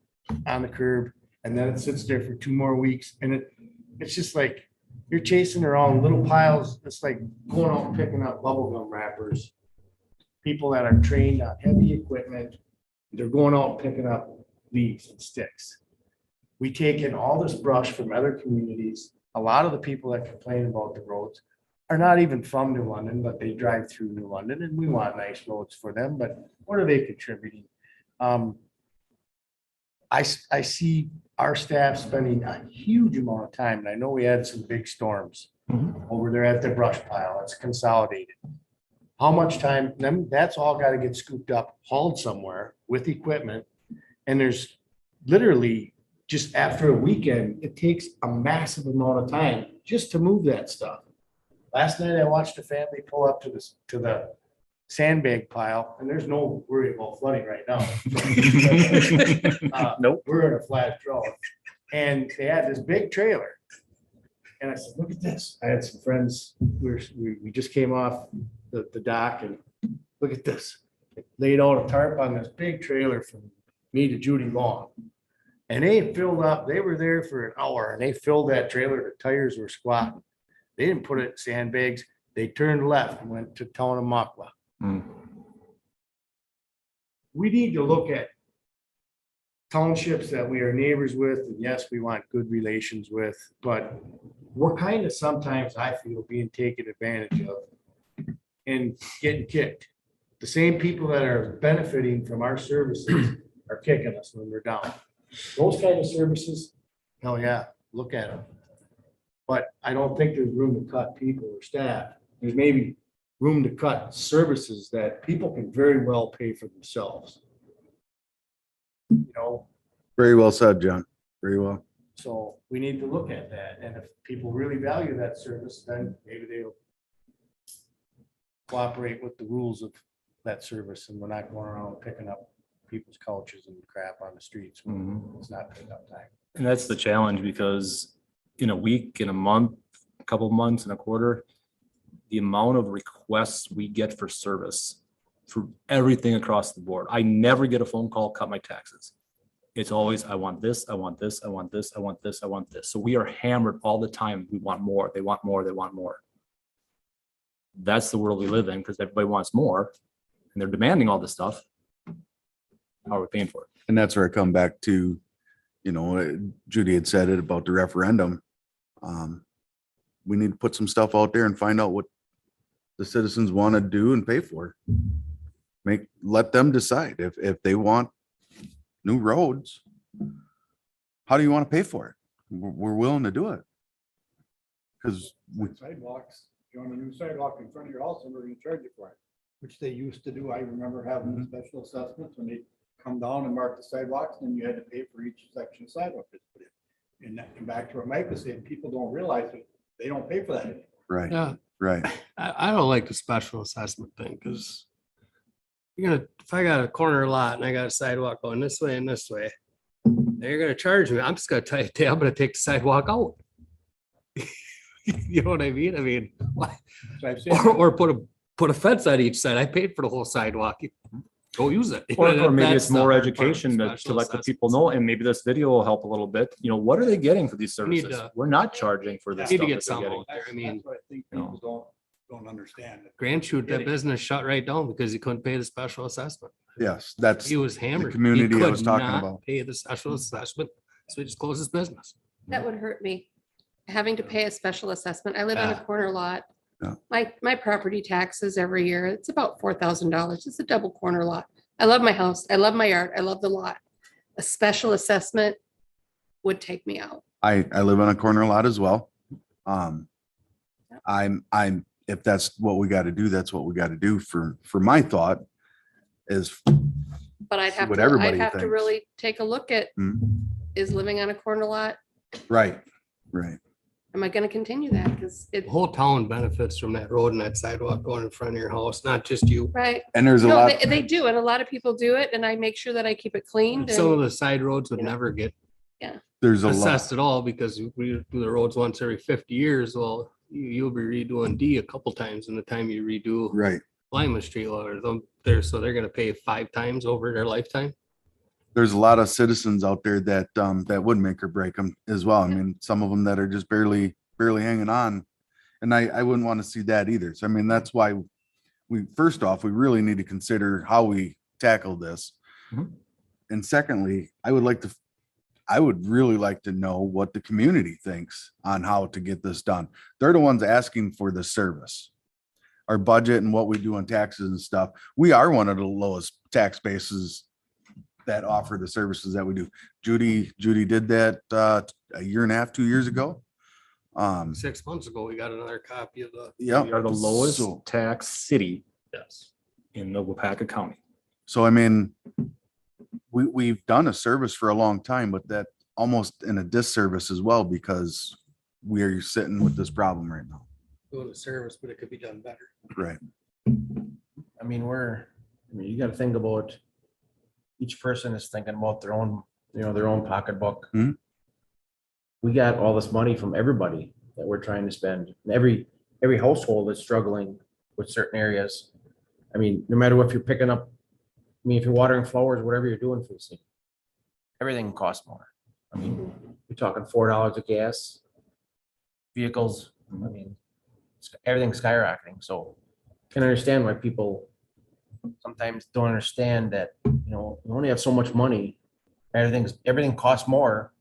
on the curb, and then it sits there for 2 more weeks, and it's just like you're chasing around little piles. It's like going out and picking up bubble gum wrappers. People that are trained on heavy equipment, they're going out and picking up leaves and sticks. We take in all this brush from other communities. A lot of the people that complain about the roads are not even from New London, but they drive through New London, and we want nice roads for them, but what are they contributing? I see our staff spending a huge amount of time, and I know we had some big storms over there at the brush pile. It's consolidated. How much time, then that's all got to get scooped up, hauled somewhere with equipment. And there's literally just after a weekend, it takes a massive amount of time just to move that stuff. Last night I watched a family pull up to the sandbag pile, and there's no worry about flooding right now. Nope. We're in a flat road, and they had this big trailer. And I said, look at this. I had some friends, we just came off the dock, and look at this. They laid out a tarp on this big trailer from me to Judy Long. And they filled up, they were there for an hour, and they filled that trailer, the tires were squatting. They didn't put it in sandbags. They turned left and went to town of Makwa. We need to look at townships that we are neighbors with, and yes, we want good relations with, but we're kind of sometimes, I feel, being taken advantage of and getting kicked. The same people that are benefiting from our services are kicking us when we're down. Those kind of services, hell yeah, look at them. But I don't think there's room to cut people or staff. There's maybe room to cut services that people can very well pay for themselves. Very well said, John. Very well. So we need to look at that. And if people really value that service, then maybe they'll cooperate with the rules of that service, and we're not going around picking up people's couches and crap on the streets when it's not pickup time. And that's the challenge, because in a week, in a month, a couple of months, in a quarter, the amount of requests we get for service for everything across the board. I never get a phone call, cut my taxes. It's always, I want this, I want this, I want this, I want this, I want this. So we are hammered all the time. We want more, they want more, they want more. That's the world we live in, because everybody wants more and they're demanding all this stuff. How are we paying for it? And that's where I come back to, Judy had said it about the referendum. we need to put some stuff out there and find out what the citizens want to do and pay for. Let them decide if they want new roads. How do you want to pay for it? We're willing to do it. Because Sidewalks, you want a new sidewalk in front of your house and we're gonna charge you for it, which they used to do. I remember having the special assessments when they come down and mark the sidewalks, and you had to pay for each section of sidewalk that's put in. And back to what Mike was saying, people don't realize that they don't pay for that anymore. right, Yeah, right. I don't like the special assessment thing, because if I got a corner lot and I got a sidewalk going this way and this way, they're gonna charge me. I'm just gonna tell you, I'm gonna take the sidewalk out. You know what I mean? I mean, why- So I've seen, or put a fence on each side. I paid for the whole sidewalk. Go use it. Or maybe That's it's the more hard part of education to special let the assessments. people know, and maybe this video will help a little bit. You know, what are they getting for these We need services? to- We're not charging for this Need to stuff get that they're some getting. out there. I mean, that's what I think you know. people don't understand. Grand Chute, that business shut right down because he couldn't pay the special assessment. Yes, that's He was hammered. He community I could was talking not about. Pay the special assessment, so he just closed his business. That would hurt me, having to pay a special assessment. I live on a Yeah. corner lot. Yeah. My property taxes every year, it's about $4,000. It's a double corner lot. I love my house. I love my yard. I love the lot. A special assessment would take me out. I live on a corner lot as well. If that's what we got to do, that's what we got to do for my thought is, But I'd have what to, everybody I'd have to thinks. really take a look at, Hmm, is living on a corner lot, right. am I gonna continue that? Because it, The whole town benefits from that road and that sidewalk going in front of your house, not just you. right? And there's a No, lot, they do, and a lot of people do it, and I make sure that I keep it cleaned. Some of and- the side roads would you know. never get there's a lot. assessed at all because we do the roads once every 50 years. Well, you'll be redoing D a couple times in the time you redo Right. Lyman Street or there, so they're gonna pay 5 times over their lifetime. There's a lot of citizens out there that would make or break them as well. I mean, some of them that are just barely hanging on. And I wouldn't want to see that either. So I mean, that's why first off, we really need to consider how we tackle this. Mhm. And secondly, I would really like to know what the community thinks on how to get this done. They're the ones asking for the service. Our budget and what we do on taxes and stuff. We are one of the lowest tax bases that offer the services that we do. Judy did that a year and a half, 2 years ago. 6 months ago, we got another copy of the. Yeah. We are the lowest So- tax city Yes. in the Wapaka County. So I mean, we've done a service for a long time, but that almost in a disservice as well, because we are sitting with this problem right now. Doing a service, but it could be done better. Right. I mean, you gotta think about, each person is thinking about their own, their own pocketbook. Mhm. We got all this money from everybody that we're trying to spend. And every household is struggling with certain areas. I mean, no matter if you're picking up, if you're watering flowers, whatever you're doing for the city, everything costs more. I mean, you're talking $4 of gas, vehicles, I mean, everything's skyrocketing. So can understand why people sometimes don't understand that, we only have so much money. Everything costs more.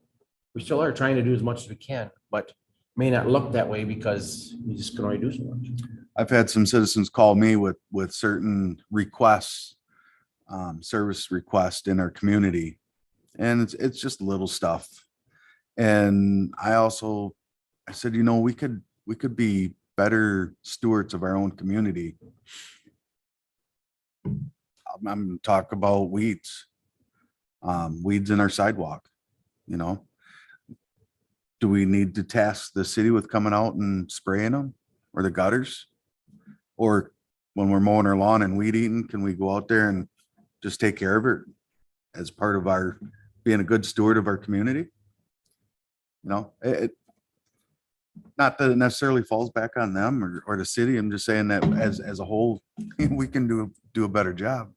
We still are trying to do as much as we can, but may not look that way because you just can only do so much. I've had some citizens call me with certain requests, service requests in our community. And it's just little stuff. And I said, we could be better stewards of our own community. I'm talking about weeds in our sidewalk, Do we need to task the city with coming out and spraying them or the gutters? Or when we're mowing our lawn and weed eating, can we go out there and just take care of it as part of our being a good steward of our community? It not that it necessarily falls back on them or the city. I'm just saying that as a whole, we can do a better job.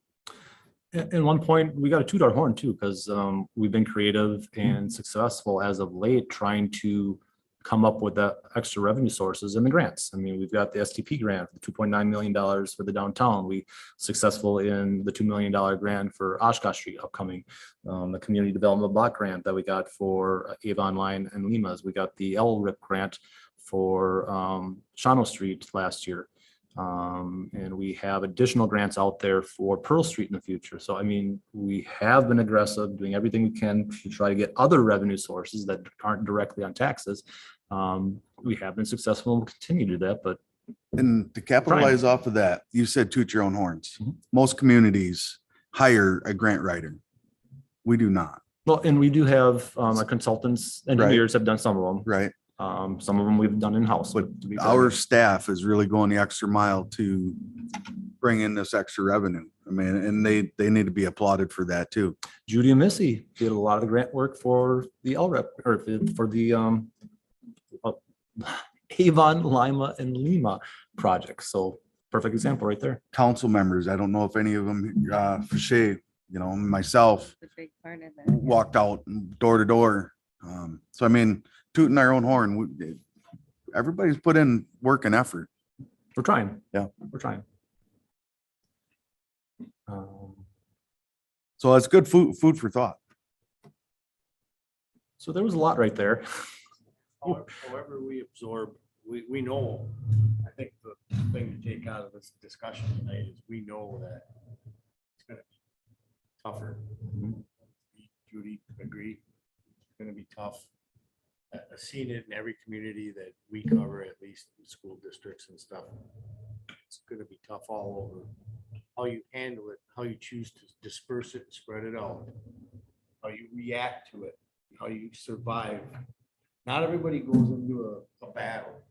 At one point, we got to toot our horn too, because we've been creative and successful as of late, trying to come up with the extra revenue sources and the grants. I mean, we've got the STP grant, the $2.9 million for the downtown. We successful in the $2 million grant for Oshkosh Street upcoming. The community development block grant that we got for Avon Line and Lima's. We got the LRIP grant for Shawano Street last year. And we have additional grants out there for Pearl Street in the future. So, I mean, we have been aggressive, doing everything we can to try to get other revenue sources that aren't directly on taxes. We have been successful and will continue to do that, but And to capitalize off of that, you said toot your own horns. Mhm. Most communities hire a grant writer. We do not, well, and we do have our consultants, engineers have done some of them. right? Some of them we've done in-house. But our staff is really going the extra mile to bring in this extra revenue. I mean, and they need to be applauded for that too. Judy and Missy did a lot of the grant work for the LREP or for the Avon, Lima, and Lima projects. So perfect example right there. Council members, I don't know if any of them, for Shay, you know, myself, A big part of that. walked out door to door. So I mean, tooting our own horn, everybody's put in work and effort. We're trying. Yeah. We're trying. So that's good food for thought. So there was a lot right there. However we absorb, we know, I think the thing to take out of this discussion tonight is we know that it's gonna be tougher. Judy, agree, it's gonna be tough. I've seen it in every community that we cover, at least in school districts and stuff. It's gonna be tough all over. How you handle it, how you choose to disperse it and spread it out, how you react to it, how you survive. Not everybody goes into a battle,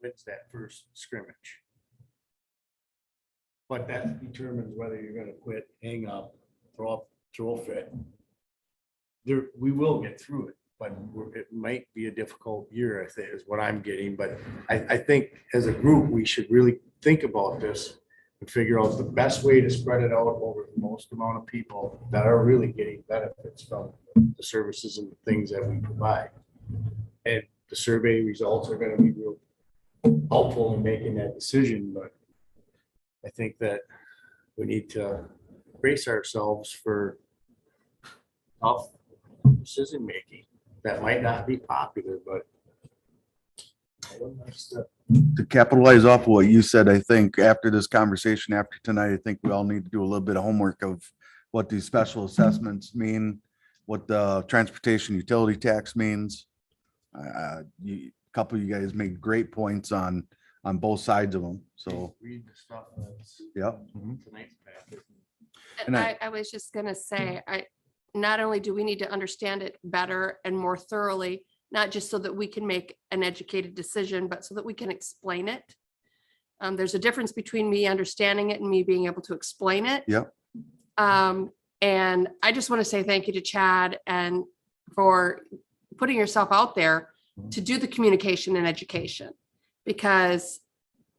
wins that first scrimmage. But that determines whether you're gonna quit, hang up, throw a fit. We will get through it, but it might be a difficult year, I think, is what I'm getting. But I think as a group, we should really think about this and figure out the best way to spread it out over the most amount of people that are really getting benefits from the services and the things that we provide. And the survey results are gonna be real helpful in making that decision, but I think that we need to brace ourselves for tough decision-making. That might not be popular, but To capitalize off of what you said, I think after this conversation, after tonight, I think we all need to do a little bit of homework of what these special assessments mean, what the transportation utility tax means. A couple of you guys made great points on both sides of them. So, read the stuff that's yeah. tonight's packet. And I was just gonna say, not only do we need to understand it better and more thoroughly, not just so that we can make an educated decision, but so that we can explain it. There's a difference between me understanding it and me being able to explain it. Yep. And I just want to say thank you to Chad and for putting yourself out there to do the communication and education. Because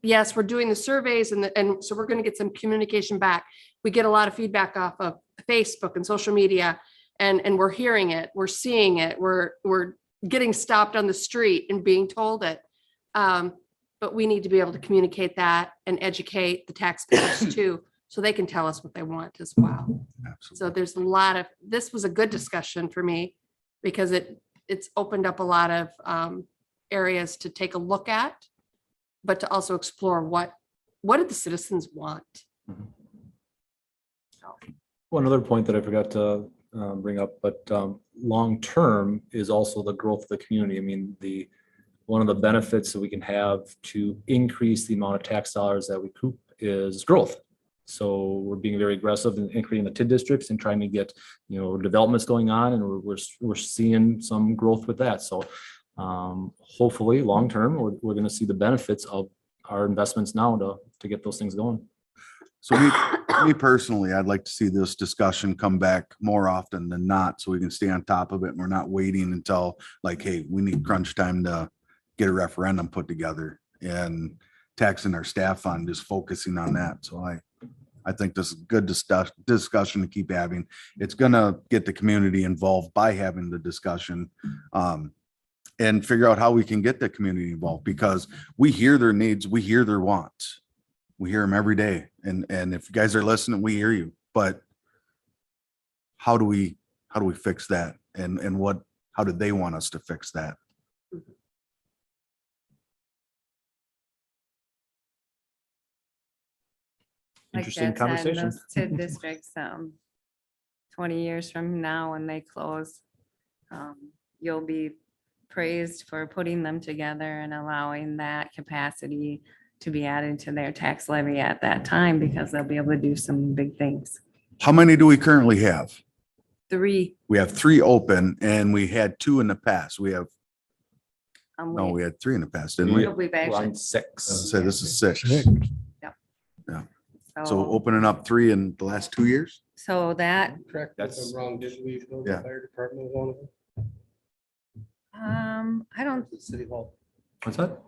yes, we're doing the surveys and so we're going to get some communication back. We get a lot of feedback off of Facebook and social media, and we're hearing it, we're seeing it, we're getting stopped on the street and being told it. But we need to be able to communicate that and educate the taxpayers too, so they can tell us what they want as well. Absolutely. So there's a lot of, this was a good discussion for me because it's opened up a lot of areas to take a look at, but to also explore what do the citizens want? One other point that I forgot to bring up, but long-term is also the growth of the community. I mean, one of the benefits that we can have to increase the amount of tax dollars that we recoup is growth. So we're being very aggressive in increasing the TID districts and trying to get, developments going on, and we're seeing some growth with that. So hopefully, long-term, we're going to see the benefits of our investments now to get those things going. So me personally, I'd like to see this discussion come back more often than not, so we can stay on top of it and we're not waiting until like, hey, we need crunch time to get a referendum put together and taxing our staff on just focusing on that. So I think this is good discussion to keep having. It's gonna get the community involved by having the discussion and figure out how we can get the community involved, because we hear their needs, we hear their wants. We hear them every day. And if you guys are listening, we hear you, but how do we fix that? And how do they want us to fix that? Like Interesting Chad said, conversation. those TID districts, 20 years from now, when they close, you'll be praised for putting them together and allowing that capacity to be added to their tax levy at that time, because they'll be able to do some big things. How many do we currently have? 3. We have 3 open and we had 2 in the past. We have, no, We we had 3 in the past, didn't we? we'll be back. We're on 6. So this is 6. So opening up 3 in the last 2 years? So that, Correct. If I'm wrong, didn't we build Yeah. the fire department with one of them? I don't. The City Hall. What's that?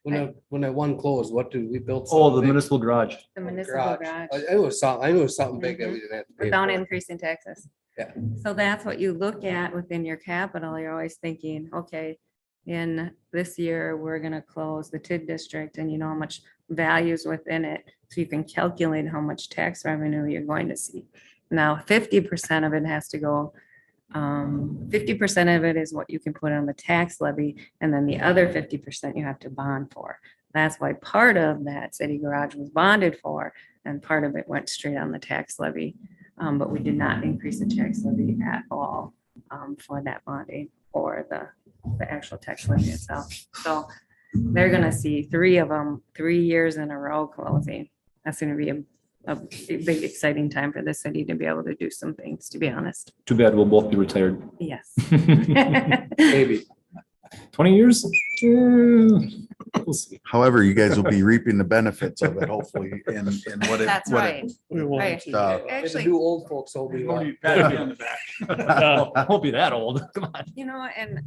When that one closed, what did we build? Oh, the something big? municipal garage. The municipal garage. I knew it was something big that we didn't have to pay Without for. increasing taxes. Yeah. So that's what you look at within your capital. You're always thinking, okay, in this year, we're gonna close the TID district, and you know how much value is within it. So you can calculate how much tax revenue you're going to see. Now, 50% of it has to go, 50% of it is what you can put on the tax levy, and then the other 50% you have to bond for. That's why part of that city garage was bonded for, and part of it went straight on the tax levy. But we did not increase the tax levy at all for that bonding or the actual tax levy itself. So they're gonna see 3 of them, 3 years in a row closing. That's gonna be a big exciting time for the city to be able to do some things, to be honest. Too bad we'll both be retired. Yes. Maybe. 20 years? We'll see. However, you guys will be reaping the benefits of it, hopefully, in what it. That's what right. it- We won't. Right. uh, Actually, Do old folks hold me up. I won't be that old. Come on. you know, and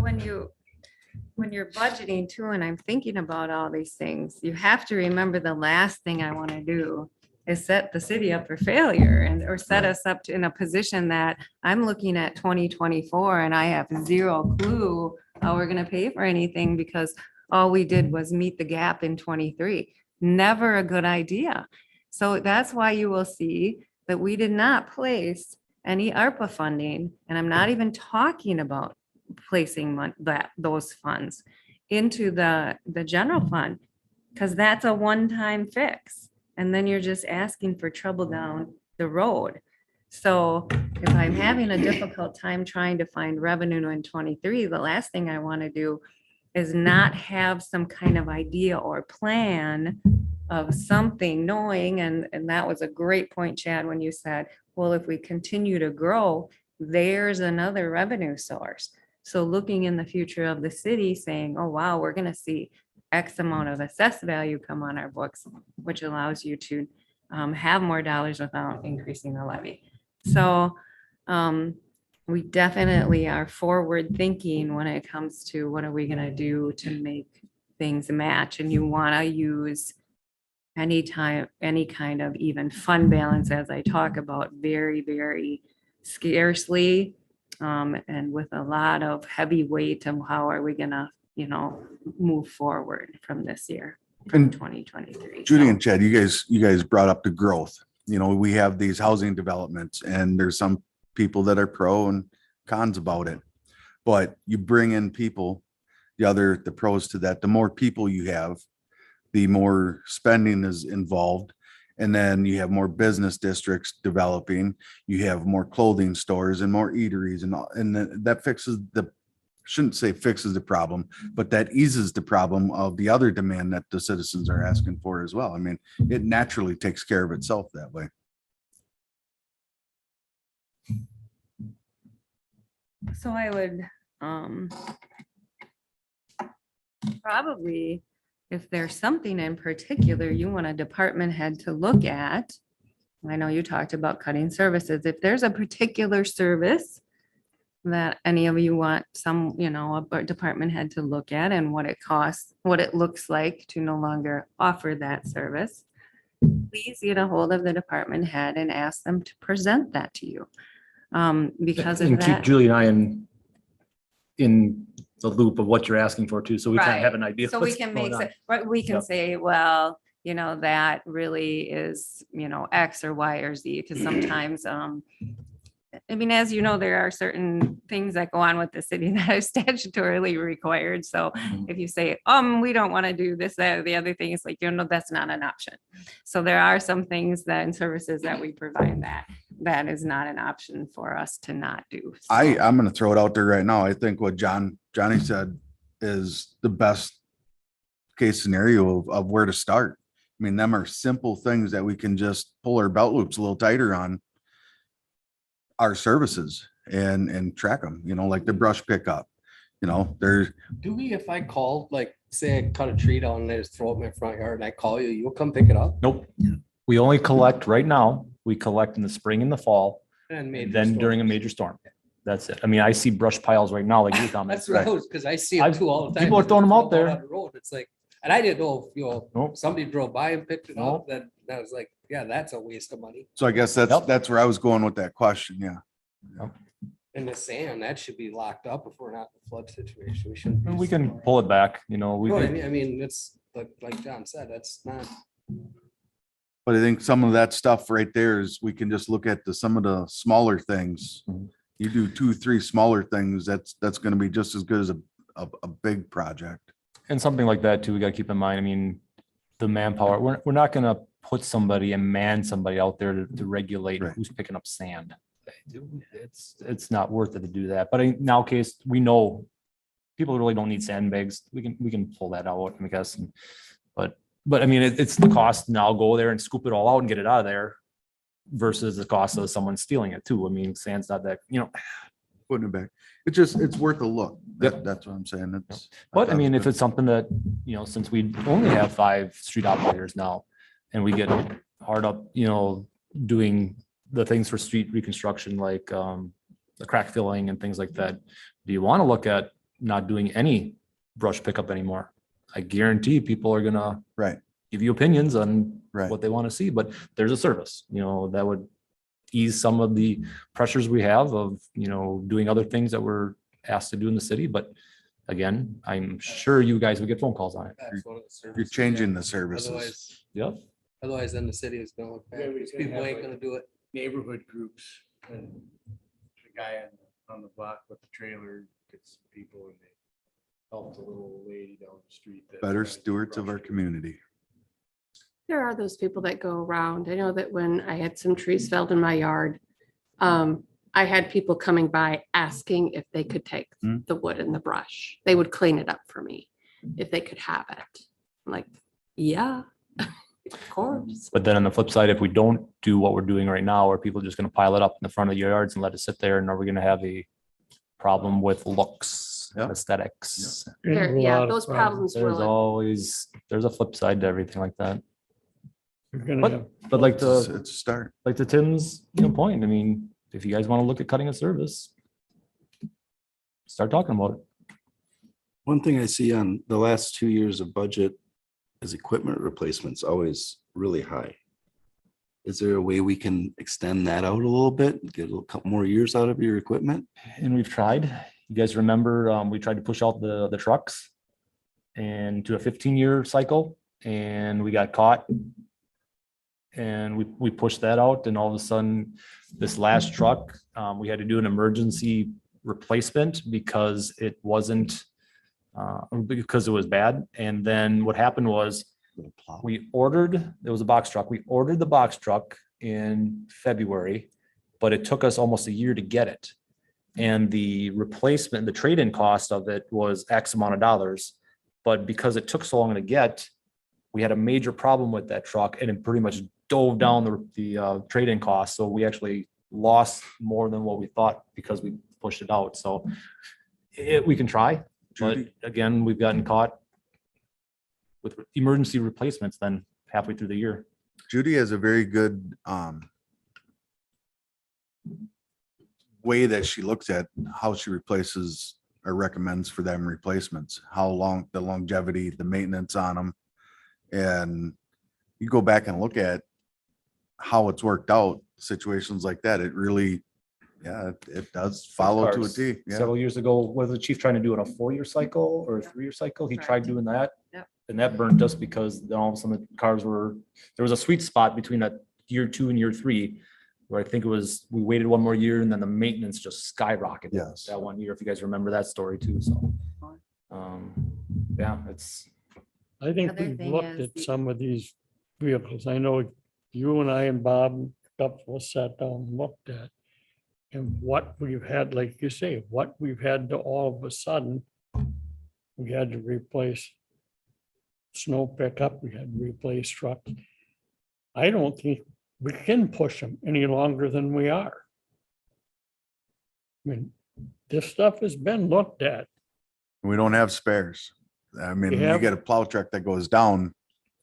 when you're budgeting too, and I'm thinking about all these things, you have to remember the last thing I want to do is set the city up for failure or set us up in a position that I'm looking at 2024 and I have 0 clue how we're going to pay for anything because all we did was meet the gap in 23. Never a good idea. So that's why you will see that we did not place any ARPA funding, and I'm not even talking about placing those funds into the general fund, because that's a one-time fix. And then you're just asking for trouble down the road. So if I'm having a difficult time trying to find revenue in 23, the last thing I want to do is not have some kind of idea or plan of something, knowing, and that was a great point, Chad, when you said, well, if we continue to grow, there's another revenue source. So looking in the future of the city, saying, oh, wow, we're going to see X amount of assessed value come on our books, which allows you to have more dollars without increasing the levy. So we definitely are forward thinking when it comes to what are we going to do to make things match. And you want to use any kind of even fund balance, as I talk about, very, very scarcely, and with a lot of heavy weight of how are we gonna, move forward from this year in And 2023. Judy So, and Chad, you guys brought up the growth. We have these housing developments and there's some people that are pro and cons about it. But you bring in people, the pros to that, the more people you have, the more spending is involved. And then you have more business districts developing, you have more clothing stores and more eateries and that shouldn't say fixes the problem, but that eases the problem of the other demand that the citizens are asking for as well. I mean, it naturally takes care of itself that way. so I would probably, if there's something in particular you want a department head to look at, I know you talked about cutting services. If there's a particular service that any of you want a department head to look at and what it costs, what it looks like to no longer offer that service, please get a hold of the department head and ask them to present that to you. Because of And keep that. Julie and I in the loop of what you're asking for too, so we kind of have an idea. So we what's can going make, on. right, we can Yep. say, well, that really is, X or Y or Z, because sometimes I mean, as you know, there are certain things that go on with the city that are statutorily required. So if you say, we don't want to do this, that, or the other thing, it's like, that's not an option. So there are some things that and services that we provide that is not an option for us to not do. So- I'm gonna throw it out there right now. I think what Johnny said is the best case scenario of where to start. I mean, them are simple things that we can just pull our belt loops a little tighter on our services and track them, like the brush pickup, there's, Do we, if I call, like, say I cut a tree down and I just throw it in my front yard and I call you, you'll come pick it up? Nope. We only collect right now. We collect in the spring and the fall, And and then during a major storm. That's it. I mean, I see brush piles right now, like you commented. That's what I was, because I see it too all the time. People are throwing them out there. On the road. It's like, and I didn't know if, Nope. somebody drove by and picked it up, Nope. then I was like, yeah, that's a waste of money. so I guess Yep. that's where I was going with that question. Yeah. And the sand, that should be locked up if we're not in a flood situation. We shouldn't. be And we can pull it back, we You know what I can, mean? I mean, it's like John said, that's not, But I think some of that stuff right there is we can just look at some of the smaller things. Mhm. You do 2, 3 smaller things, that's gonna be just as good as a big project. and something like that too, we gotta keep in mind, I mean, the manpower, we're not gonna put somebody and man somebody out there to regulate Right. who's picking up sand. It's not worth it to do that, but in our case, we know people really don't need sandbags. We can pull that out, I guess. But I mean, it's the cost now go there and scoop it all out and get it out of there versus the cost of someone stealing it too. I mean, sand's not that, Putting it back. It's worth a look. Yep. That's what I'm saying. It's. but I mean, if it's something that, since we only have 5 street operators now and we get hard up, doing the things for street reconstruction, like the crack filling and things like that. Do you want to look at not doing any brush pickup anymore? I guarantee people are gonna Right. give you opinions on Right. what they want to see, but there's a service, that would ease some of the pressures we have of, doing other things that we're asked to do in the city. But again, I'm sure you guys would get phone calls on it. that's one of the services. You're changing yeah. the services. Otherwise, Yep. otherwise then the city is gonna look bad. Yeah, we These can people have ain't like- gonna do it. Neighborhood groups and the guy on the block with the trailer gets people and they help the little lady down the street. that's Better trying to stewards of our brush it. community. There are those people that go around. I know that when I had some trees felled in my yard, I had people coming by asking if they could take Hmm. the wood and the brush. They would clean it up for me if they could have it. I'm like, yeah, of course. But then on the flip side, if we don't do what we're doing right now, are people just gonna pile it up in the front of your yards and let it sit there? And are we gonna have a problem with looks, Yeah. aesthetics? Yeah, those problems will. There's a flip side to everything like that. You're gonna But, have, but like It's the, a start. like to Tim's, point, I mean, if you guys want to look at cutting a service, start talking about it. One thing I see on the last 2 years of budget is equipment replacements always really high. Is there a way we can extend that out a little bit, get a couple more years out of your equipment? And we've tried, you guys remember, we tried to push out the trucks and to a 15-year cycle and we got caught. And we pushed that out and all of a sudden, this last truck, we had to do an emergency replacement because it wasn't, because it was bad. And then what happened was it was a box truck. We ordered the box truck in February, but it took us almost a year to get it. And the replacement, the trade-in cost of it was X amount of dollars. But because it took so long to get, we had a major problem with that truck and it pretty much dove down the trade-in cost. So we actually lost more than what we thought because we pushed it out. So we can try, but Judy? again, we've gotten caught with emergency replacements then halfway through the year. Judy has a very good way that she looks at how she replaces or recommends for them replacements, how long, the longevity, the maintenance on them. And you go back and look at how it's worked out, situations like that, it really, it does follow to a Cars. T. Yeah. Several years ago, was the chief trying to do it a 4-year cycle or a 3-year cycle? He tried doing that. Yep. And that burnt us because then all of a sudden the cars there was a sweet spot between a year 2 and year 3 where I think it was, we waited one more year and then the maintenance just skyrocketed. Yes. That one year, if you guys remember that story too, so. Yeah, it's, I think Other we've thing looked is at the- some of these vehicles. I know you and I and Bob and stuff was sat down and looked at. And what we've had, like you say, what we've had to all of a sudden, we had to replace snow pickup, we had to replace trucks. I don't think we can push them any longer than we are. I mean, this stuff has been looked at. We don't have spares. I mean, We you have- get a plow truck that goes down,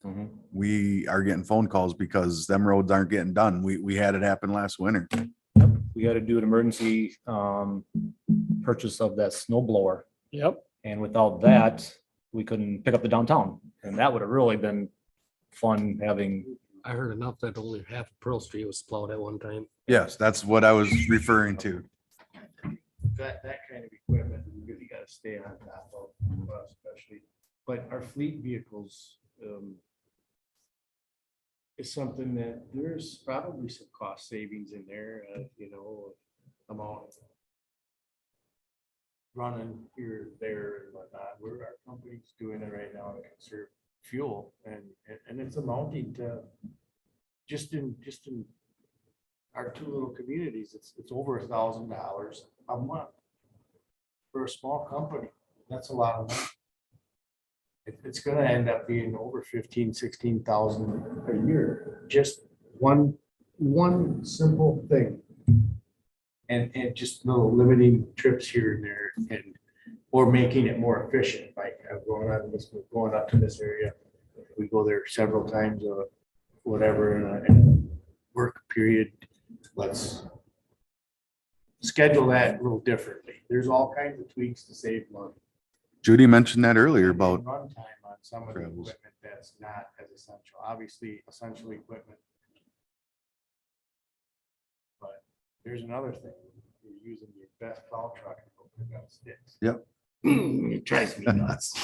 mhm. we are getting phone calls because them roads aren't getting done. We had it happen last winter. We had to do an emergency purchase of that snow blower. Yep, And without that, we couldn't pick up the downtown. And that would have really been fun having, I heard enough that only half of Pearl Street was plowed at one time. Yes, that's what I was referring to. That kind of equipment, we really gotta stay on top of, especially, but our fleet vehicles, is something that there's probably some cost savings in there, amount running here, there and whatnot, where our company's doing it right now to conserve fuel and it's amounting to just in our two little communities, it's over $1,000 a month. For a small company, that's a lot of money. It's gonna end up being over 15,000-16,000 a year, just one simple thing. And just little limiting trips here and there or making it more efficient, like going up to this area. We go there several times or whatever in a work period. Let's schedule that a little differently. There's all kinds of tweaks to save money. Judy mentioned that earlier about, Runtime on some of the travels. equipment that's not as essential, obviously essential equipment. But there's another thing, you're using your best plow truck and hoping that sticks. Yep. It drives me nuts.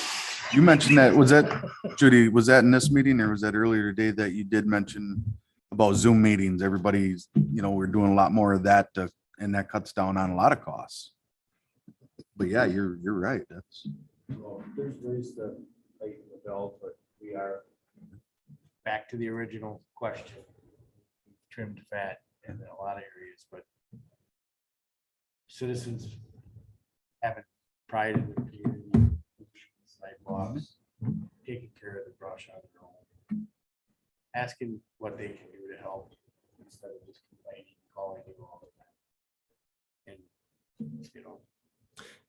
you mentioned that, was that, Judy, was that in this meeting or was that earlier today that you did mention about Zoom meetings? Everybody's, we're doing a lot more of that and that cuts down on a lot of costs. But yeah, you're right. That's. Well, there's ways to tighten the belt, but we are back to the original question. Trimmed fat in a lot of areas, but citizens having pride in the community, sidewalks, taking care of the brush on their own, asking what they can do to help instead of just complaining, calling you all the time.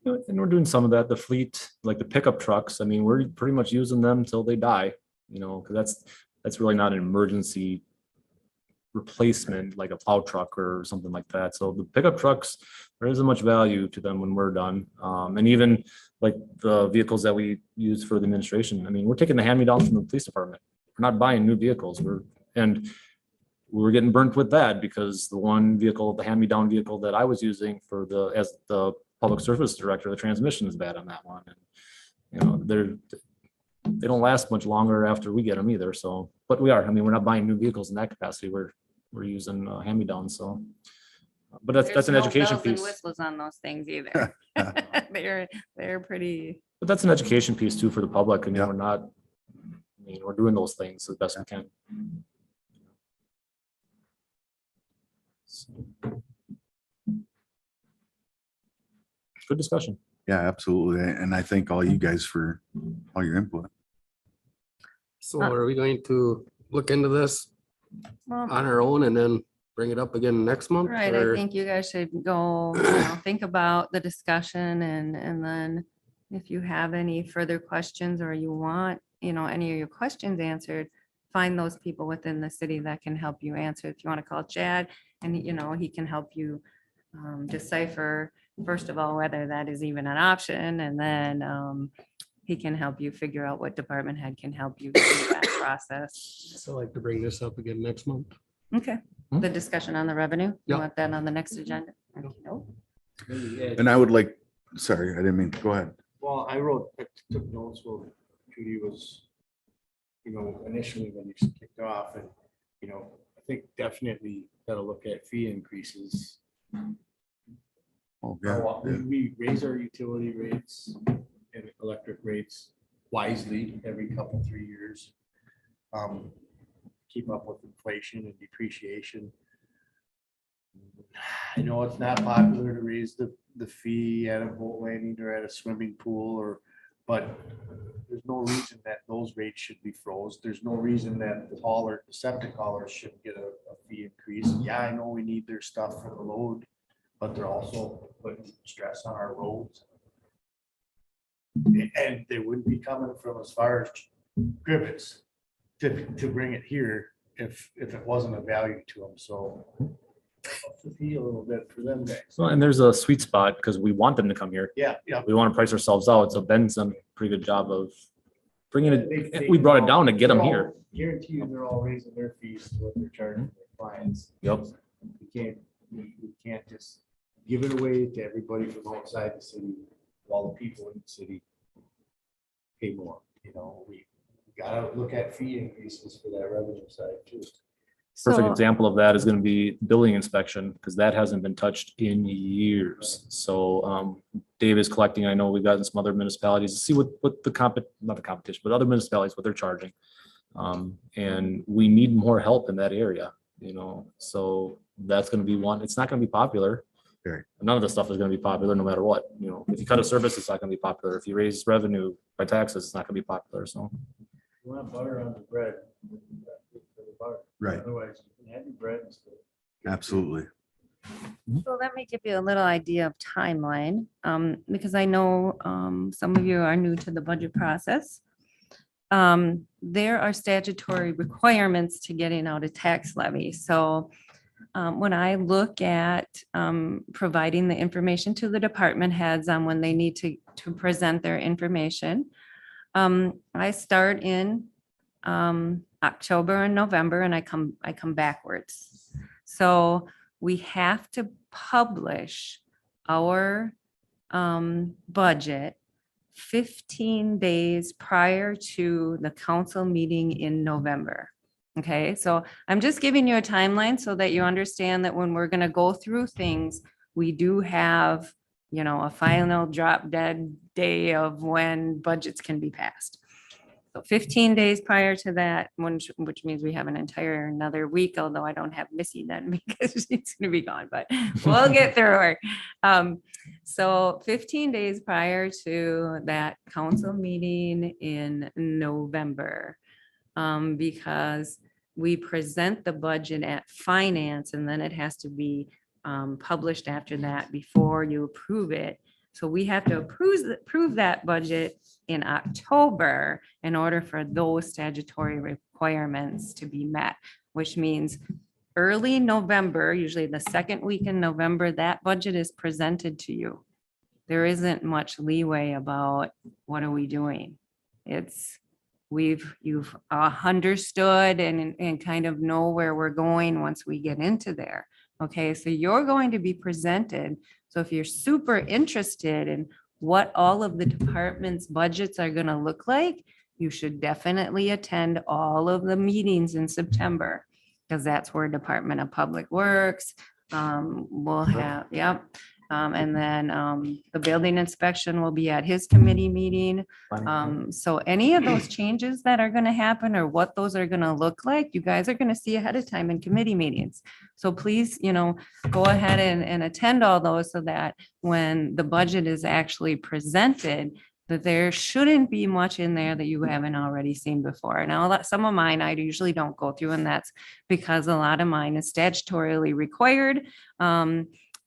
And, and we're doing some of that, the fleet, like the pickup trucks. I mean, we're pretty much using them till they die, because that's really not an emergency replacement like a plow truck or something like that. So the pickup trucks, there isn't much value to them when we're done. And even like the vehicles that we use for the administration. I mean, we're taking the hand-me-downs from the police department. We're not buying new vehicles. We're getting burnt with that because the one vehicle, the hand-me-down vehicle that I was using as the public service director, the transmission is bad on that one. And, they don't last much longer after we get them either. So, but we are, we're not buying new vehicles in that capacity. We're using hand-me-downs. So, but that's There's an no education bells and piece. whistles on those things either. They're pretty. But that's an education piece too for the public. Yeah. We're not, we're doing those things as best we can. So. Good discussion. Yeah, absolutely. And I thank all you guys for all your input. So are we going to look into this Well, on our own and then bring it up again next month? right, I or- think you guys should go, think about the discussion and then if you have any further questions or you want, any of your questions answered, find those people within the city that can help you answer. If you want to call Chad and, he can help you decipher, first of all, whether that is even an option, and then he can help you figure out what department head can help you through that process. So I'd like to bring this up again next month. Okay, the discussion on the revenue, you Yeah. want that on the next agenda? Nope. And I would like, sorry, I didn't mean, go ahead. well, I took notes while Judy was, initially when you kicked off and, think definitely gotta look at fee increases. Oh, We raise our utility rates and electric rates wisely every couple, 3 years. Keep up with inflation and depreciation. I know it's not popular to raise the fee at a boat landing or at a swimming pool but there's no reason that those rates should be froze. There's no reason that the septic haulers shouldn't get a fee increase. Yeah, I know we need their stuff for the load, but they're also putting stress on our roads. And they wouldn't be coming from as far as Gribbets to bring it here if it wasn't a value to them. So the fee a little bit for them guys. Well, and there's a sweet spot because we want them to come here. Yeah. We want to price ourselves out. So Ben's done a pretty good job of bringing it. They- We brought it down to get them they're here. all- Guarantee you, they're all raising their fees to what they're charging their clients. Yep. You can't just give it away to everybody from outside the city while the people in the city pay more. We gotta look at fee increases for that revenue side too. Perfect So, example of that is going to be building inspection because that hasn't been touched in years. So Dave is collecting. I know we've gotten some other municipalities to see what not the competition, but other municipalities, what they're charging. And we need more help in that area, so that's going to be one. It's not going to be popular. Right. None of the stuff is going to be popular no matter what. If you cut a service, it's not going to be popular. If you raise revenue by taxes, it's not going to be popular. So. You want butter on the bread. Butter. Right. Otherwise, you can have your bread and stuff. Absolutely. so let me give you a little idea of timeline, because I know some of you are new to the budget process. There are statutory requirements to getting out a tax levy. So when I look at providing the information to the department heads on when they need to present their information, I start in October and November, and I come backwards. So we have to publish our budget 15 days prior to the council meeting in November. Okay, so I'm just giving you a timeline so that you understand that when we're gonna go through things, we do have, a final drop dead day of when budgets can be passed. So 15 days prior to that, which means we have another week, although I don't have Missy then because she's gonna be gone, but we'll get through her. So 15 days prior to that council meeting in November, because we present the budget at finance and then it has to be published after that before you approve it. So we have to approve that budget in October in order for those statutory requirements to be met, which means early November, usually the second week in November, that budget is presented to you. There isn't much leeway about what are we doing. You've understood and kind of know where we're going once we get into there. Okay, so you're going to be presented. So if you're super interested in what all of the departments' budgets are going to look like, you should definitely attend all of the meetings in September, because that's where Department of Public Works will have, yep. And then the building inspection will be at his committee meeting. So any of those changes that are going to happen or what those are going to look like, you guys are going to see ahead of time in committee meetings. So please, go ahead and attend all those so that when the budget is actually presented, that there shouldn't be much in there that you haven't already seen before. Now, some of mine I usually don't go through, and that's because a lot of mine is statutorily required.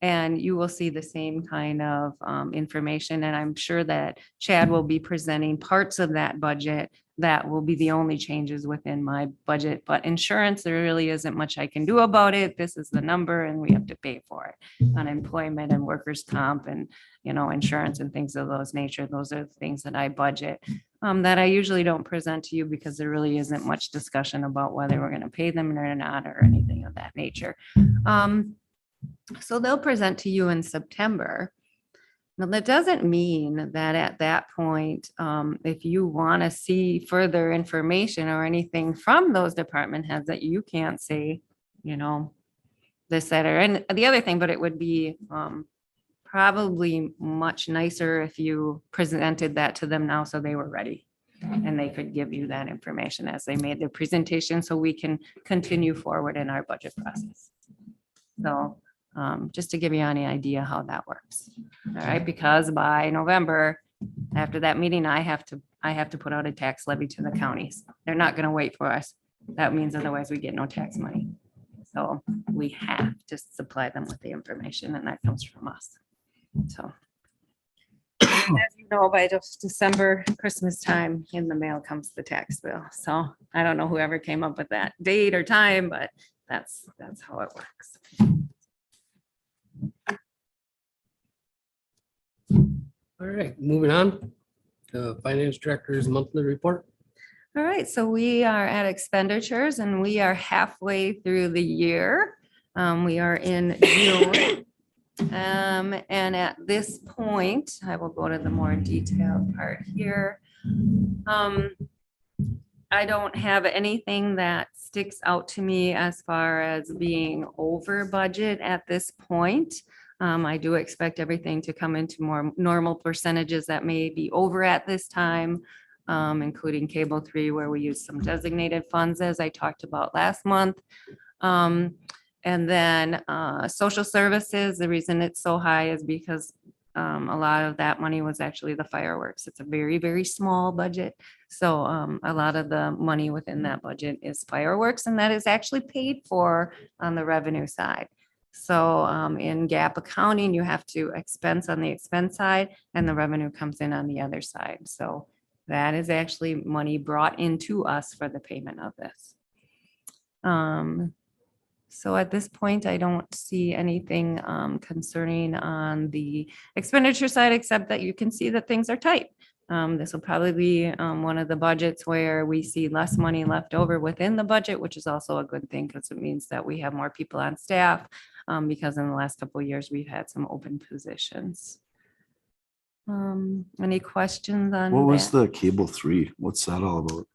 And you will see the same kind of information. And I'm sure that Chad will be presenting parts of that budget that will be the only changes within my budget. But insurance, there really isn't much I can do about it. This is the number and we have to pay for it. Unemployment and workers' comp and, insurance and things of those nature. Those are the things that I budget that I usually don't present to you because there really isn't much discussion about whether we're going to pay them or not or anything of that nature. So they'll present to you in September. Now, that doesn't mean that at that point, if you want to see further information or anything from those department heads that you can't see, this, that, or, and the other thing, but it would be probably much nicer if you presented that to them now so they were ready. And they could give you that information as they made their presentation, so we can continue forward in our budget process. So just to give you any idea how that works. All right, because by November, after that meeting, I have to put out a tax levy to the counties. They're not gonna wait for us. That means otherwise we get no tax money. So we have to supply them with the information, and that comes from us. So. As you know, by just December, Christmas time, in the mail comes the tax bill. So I don't know whoever came up with that date or time, but that's how it works. All right, moving on. Finance Director's monthly report. All right, so we are at expenditures and we are halfway through the year. We are in June. And at this point, I will go to the more detailed part here. I don't have anything that sticks out to me as far as being over budget at this point. I do expect everything to come into more normal percentages that may be over at this time, including Cable 3, where we use some designated funds, as I talked about last month. And then social services, the reason it's so high is because a lot of that money was actually the fireworks. It's a very, very small budget. So a lot of the money within that budget is fireworks, and that is actually paid for on the revenue side. So in GAAP accounting, you have to expense on the expense side, and the revenue comes in on the other side. So that is actually money brought into us for the payment of this. So at this point, I don't see anything concerning on the expenditure side, except that you can see that things are tight. This will probably be one of the budgets where we see less money left over within the budget, which is also a good thing because it means that we have more people on staff, because in the last couple of years, we've had some open positions. Any questions on What was that? the Cable 3? What's that all about?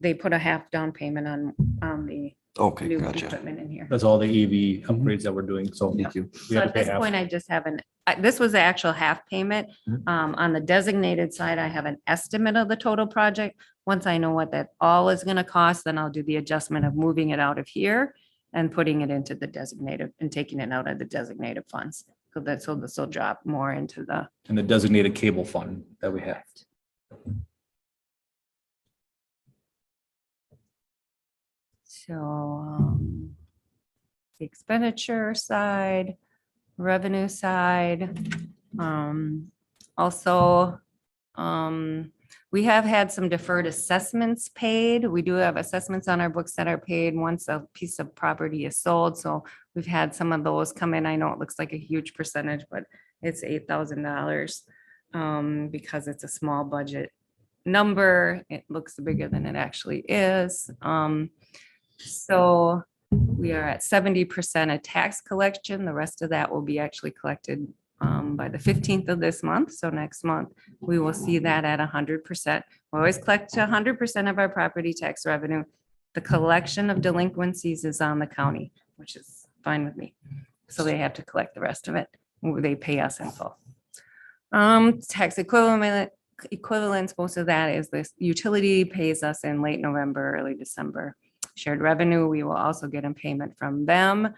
They put a half down payment on the Okay, new gotcha. equipment in here. That's all the AV upgrades that we're doing. So Thank you. we So have to at pay this half. point, I just have this was the actual half payment. Mhm. On the designated side, I have an estimate of the total project. Once I know what that all is gonna cost, then I'll do the adjustment of moving it out of here and putting it into the designated and taking it out of the designated funds. So this will drop more into the. And the designated cable fund that we have. So the expenditure side, revenue side, also, we have had some deferred assessments paid. We do have assessments on our books that are paid once a piece of property is sold. So we've had some of those come in. I know it looks like a huge percentage, but it's $8,000 because it's a small budget number. It looks bigger than it actually is. So we are at 70% of tax collection. The rest of that will be actually collected by the 15th of this month. So next month, we will see that at 100%. We always collect 100% of our property tax revenue. The collection of delinquencies is on the county, which is fine with me. So they have to collect the rest of it. They pay us in full. Tax equivalents, most of that is this utility pays us in late November, early December. Shared revenue, we will also get a payment from them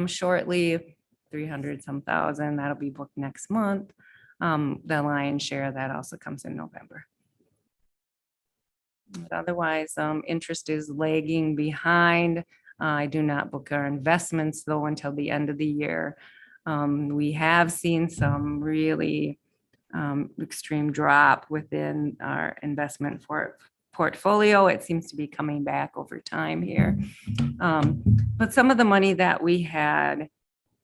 shortly, 300 some thousand. That'll be booked next month. The lion's share of that also comes in November. But otherwise, interest is lagging behind. I do not book our investments though until the end of the year. We have seen some really extreme drop within our investment portfolio. It seems to be coming back over time here. But some of the money that we had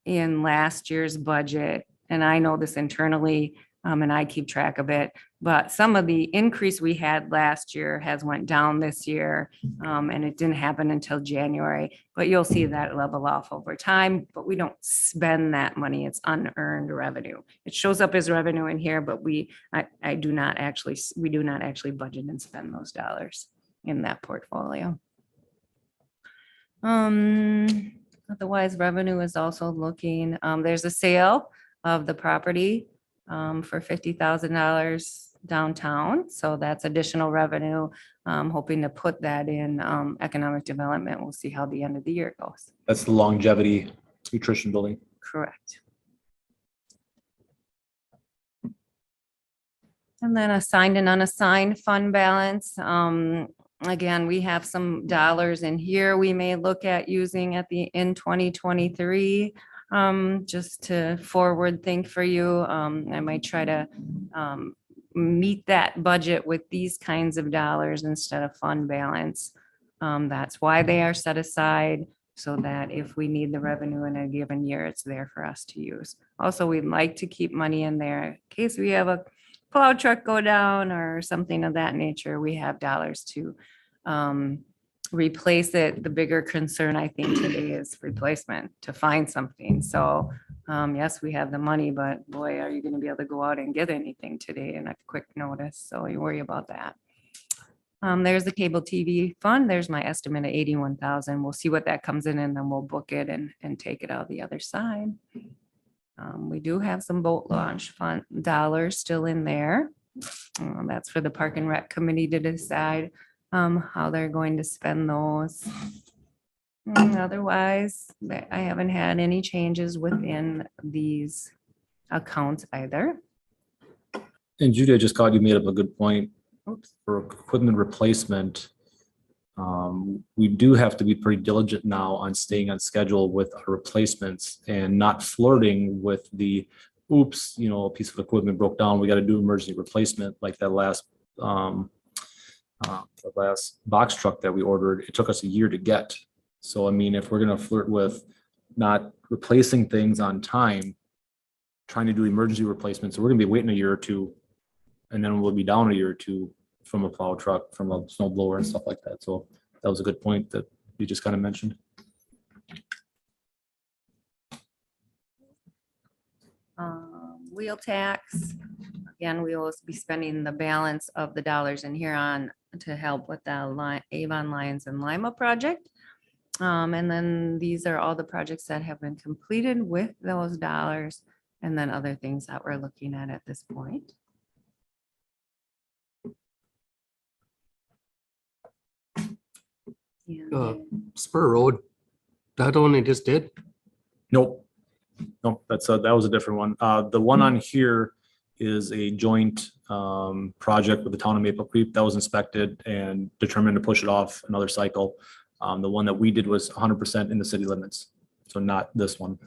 in last year's budget, and I know this internally, and I keep track of it, but some of the increase we had last year has went down this year, and it didn't happen until January, but you'll see that level off over time, but we don't spend that money. It's unearned revenue. It shows up as revenue in here, but we do not actually budget and spend those dollars in that portfolio. Otherwise, revenue is also looking, there's a sale of the property for $50,000 downtown. So that's additional revenue. Hoping to put that in economic development. We'll see how the end of the year goes. That's the longevity nutrition building. Correct. And then assigned and unassigned fund balance. Again, we have some dollars in here we may look at using in 2023. Just to forward think for you. I might try to meet that budget with these kinds of dollars instead of fund balance. That's why they are set aside, so that if we need the revenue in a given year, it's there for us to use. Also, we'd like to keep money in there in case we have a plow truck go down or something of that nature. We have dollars to replace it. The bigger concern, I think, today is replacement, to find something. So yes, we have the money, but boy, are you going to be able to go out and get anything today in a quick notice? So you worry about that. There's the cable TV fund. There's my estimate of 81,000. We'll see what that comes in, and then we'll book it and take it out the other side. We do have some boat launch fund dollars still in there. That's for the Park and Rec Committee to decide how they're going to spend those. Otherwise, I haven't had any changes within these accounts either. And Judy, I just caught you made up a good point. Oops. For equipment replacement. We do have to be pretty diligent now on staying on schedule with our replacements and not flirting with the oops, a piece of equipment broke down, we got to do emergency replacement, like that last box truck that we ordered. It took us a year to get. So I mean, if we're going to flirt with not replacing things on time, trying to do emergency replacements, so we're going to be waiting a year or two, and then we'll be down a year or two from a plow truck, from a snow blower and stuff like that. So that was a good point that you just kind of mentioned. Wheel tax. Again, we will be spending the balance of the dollars in here on to help with the Avon Lions and Lima project. And then these are all the projects that have been completed with those dollars, and then other things that we're looking at this point. Spur Road, that one I just did. Nope. Nope, that was a different one. The one on here is a joint project with the town of Maple Creek that was inspected and determined to push it off another cycle. The one that we did was 100% in the city limits, so not this one.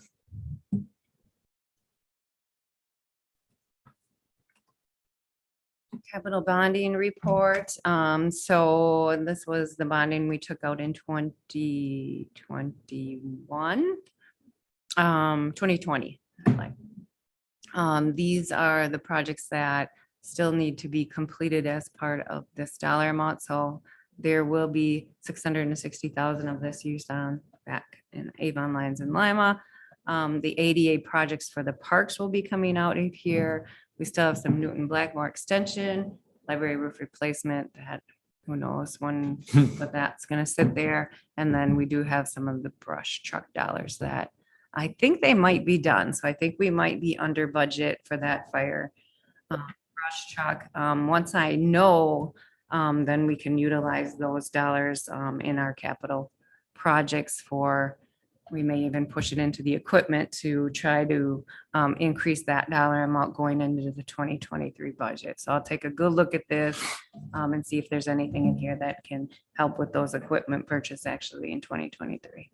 Capital bonding report. So this was the bonding we took out in 2021. 2020. These are the projects that still need to be completed as part of this dollar amount. So there will be 660,000 of this used on back in Avon Lions and Lima. The ADA projects for the parks will be coming out of here. We still have some Newton Blackmart extension, library roof replacement that who knows when, but that's gonna sit there. And then we do have some of the brush truck dollars that I think they might be done. So I think we might be under budget for that fire brush truck. Once I know, then we can utilize those dollars in our capital projects we may even push it into the equipment to try to increase that dollar amount going into the 2023 budget. So I'll take a good look at this and see if there's anything in here that can help with those equipment purchase actually in 2023.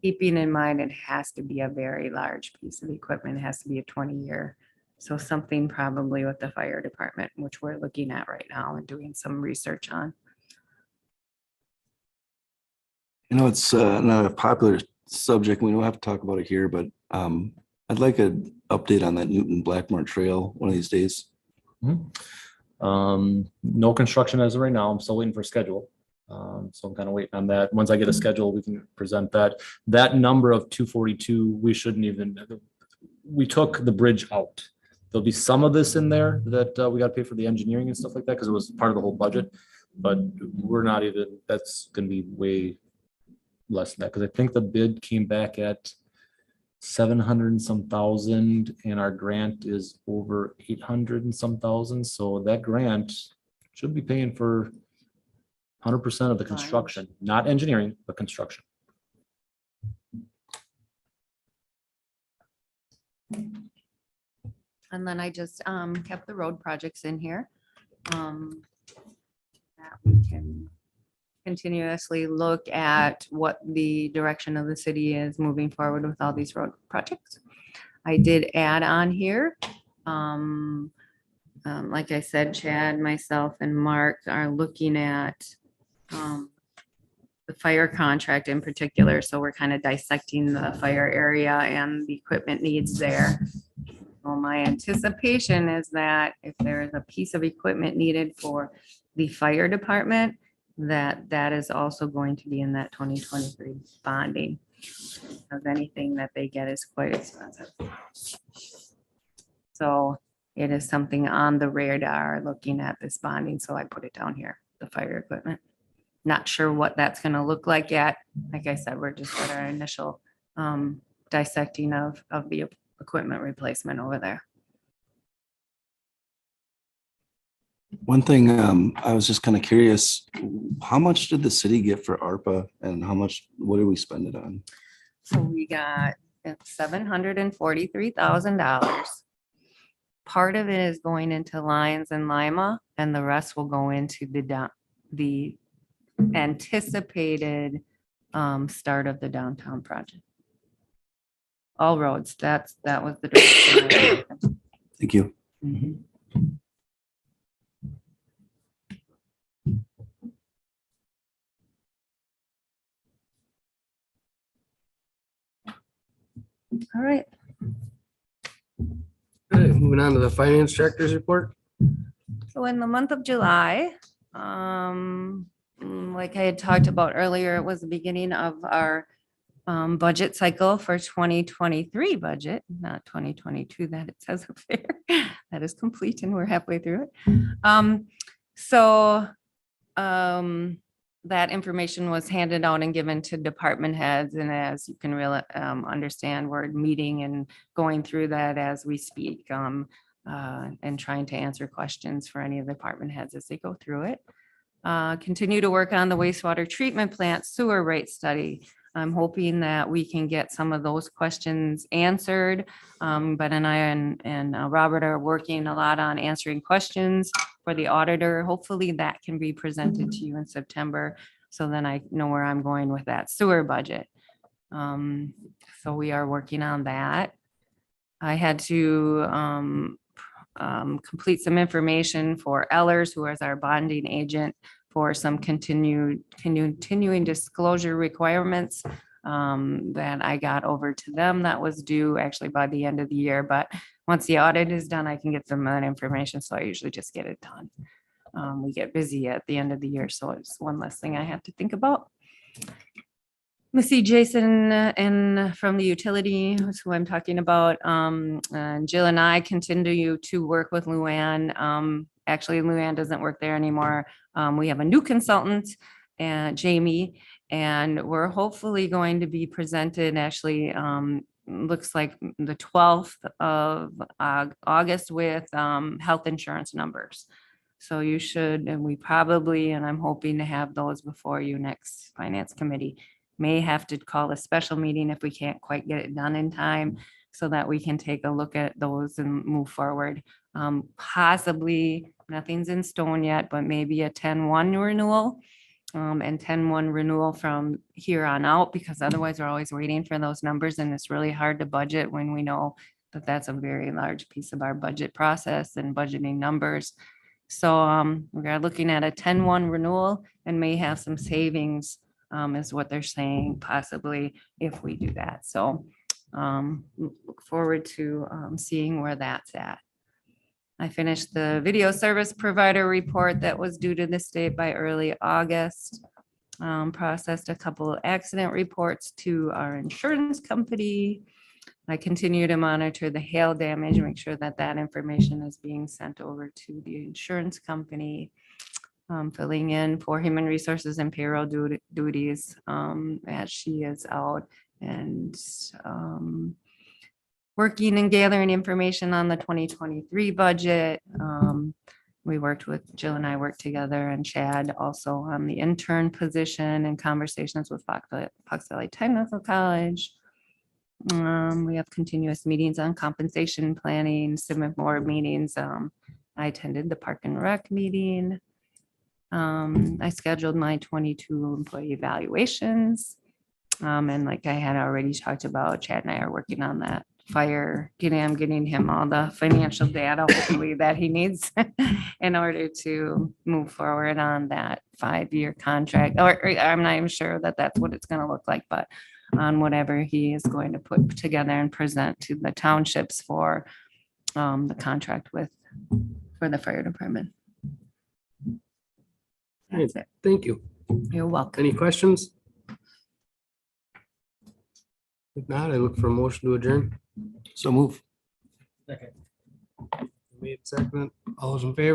Keeping in mind, it has to be a very large piece of equipment. It has to be a 20-year. So something probably with the fire department, which we're looking at right now and doing some research on. It's not a popular subject. We don't have to talk about it here, but I'd like an update on that Newton Blackmart Trail one of these days. No construction as of right now. I'm still waiting for a schedule. So I'm kind of waiting on that. Once I get a schedule, we can present that. That number of 242, we took the bridge out. There'll be some of this in there that we got to pay for the engineering and stuff like that because it was part of the whole budget, but we're not even, that's going to be way less than that, because I think the bid came back at 700 and some thousand, and our grant is over 800 and some thousand. So that grant should be paying for 100% of the construction, not engineering, but construction. And then I just kept the road projects in here. That we can continuously look at what the direction of the city is moving forward with all these road projects. I did add on here. Like I said, Chad, myself and Mark are looking at the fire contract in particular. So we're kind of dissecting the fire area and the equipment needs there. Well, my anticipation is that if there is a piece of equipment needed for the fire department, that is also going to be in that 2023 bonding. Because anything that they get is quite expensive. So it is something on the radar looking at this bonding. So I put it down here, the fire equipment. Not sure what that's going to look like yet. Like I said, we're just at our initial dissecting of the equipment replacement over there. One thing, I was just kind of curious, how much did the city get for ARPA and what did we spend it on? So we got $743,000. Part of it is going into Lions and Lima, and the rest will go into the anticipated start of the downtown project. All roads, that was the direction. Thank you. Mhm. All right. Okay, moving on to the finance director's report. So in the month of July, like I had talked about earlier, it was the beginning of our budget cycle for 2023 budget, not 2022 that it says up there. That is complete and we're halfway through it. That information was handed out and given to department heads. And as you can really understand, we're meeting and going through that as we speak and trying to answer questions for any of the department heads as they go through it. Continue to work on the wastewater treatment plant sewer rate study. I'm hoping that we can get some of those questions answered. But I and Robert are working a lot on answering questions for the auditor. Hopefully that can be presented to you in September. So then I know where I'm going with that sewer budget. So we are working on that. I had to complete some information for Ellers, who is our bonding agent, for some continuing disclosure requirements that I got over to them. That was due actually by the end of the year, but once the audit is done, I can get them that information. So I usually just get it done. We get busy at the end of the year, so it's one less thing I have to think about. We see Jason and from the utility, who's who I'm talking about. And Jill and I continue to work with Luann. Actually, Luann doesn't work there anymore. We have a new consultant, Jamie, and we're hopefully going to be presented actually, looks like the 12th of August with health insurance numbers. So you should, and we probably, and I'm hoping to have those before you next finance committee. May have to call a special meeting if we can't quite get it done in time so that we can take a look at those and move forward. Possibly, nothing's in stone yet, but maybe a 10-1 renewal and 10-1 renewal from here on out, because otherwise we're always waiting for those numbers and it's really hard to budget when we know that that's a very large piece of our budget process and budgeting numbers. So we're looking at a 10-1 renewal and may have some savings is what they're saying, possibly if we do that. So look forward to seeing where that's at. I finished the video service provider report that was due to this date by early August. Processed a couple of accident reports to our insurance company. I continue to monitor the hail damage, make sure that that information is being sent over to the insurance company. filling in for human resources and payroll duties as she is out, and working and gathering information on the 2023 budget. We worked with, Jill and I worked together, and Chad also on the intern position and conversations with Fox Valley Technical College. We have continuous meetings on compensation planning, civic board meetings. I attended the Park and Rec meeting. I scheduled my 22 employee evaluations. And like I had already talked about, Chad and I are working on that fire, I'm getting him all the financial data hopefully that he needs in order to move forward on that 5-year contract. Or I'm not even sure that that's what it's going to look like, but on whatever he is going to put together and present to the townships for the contract for the fire department. That's it. Thank you. You're welcome. Any questions? If not, I look for a motion to adjourn. So move. Made second. All those in favor?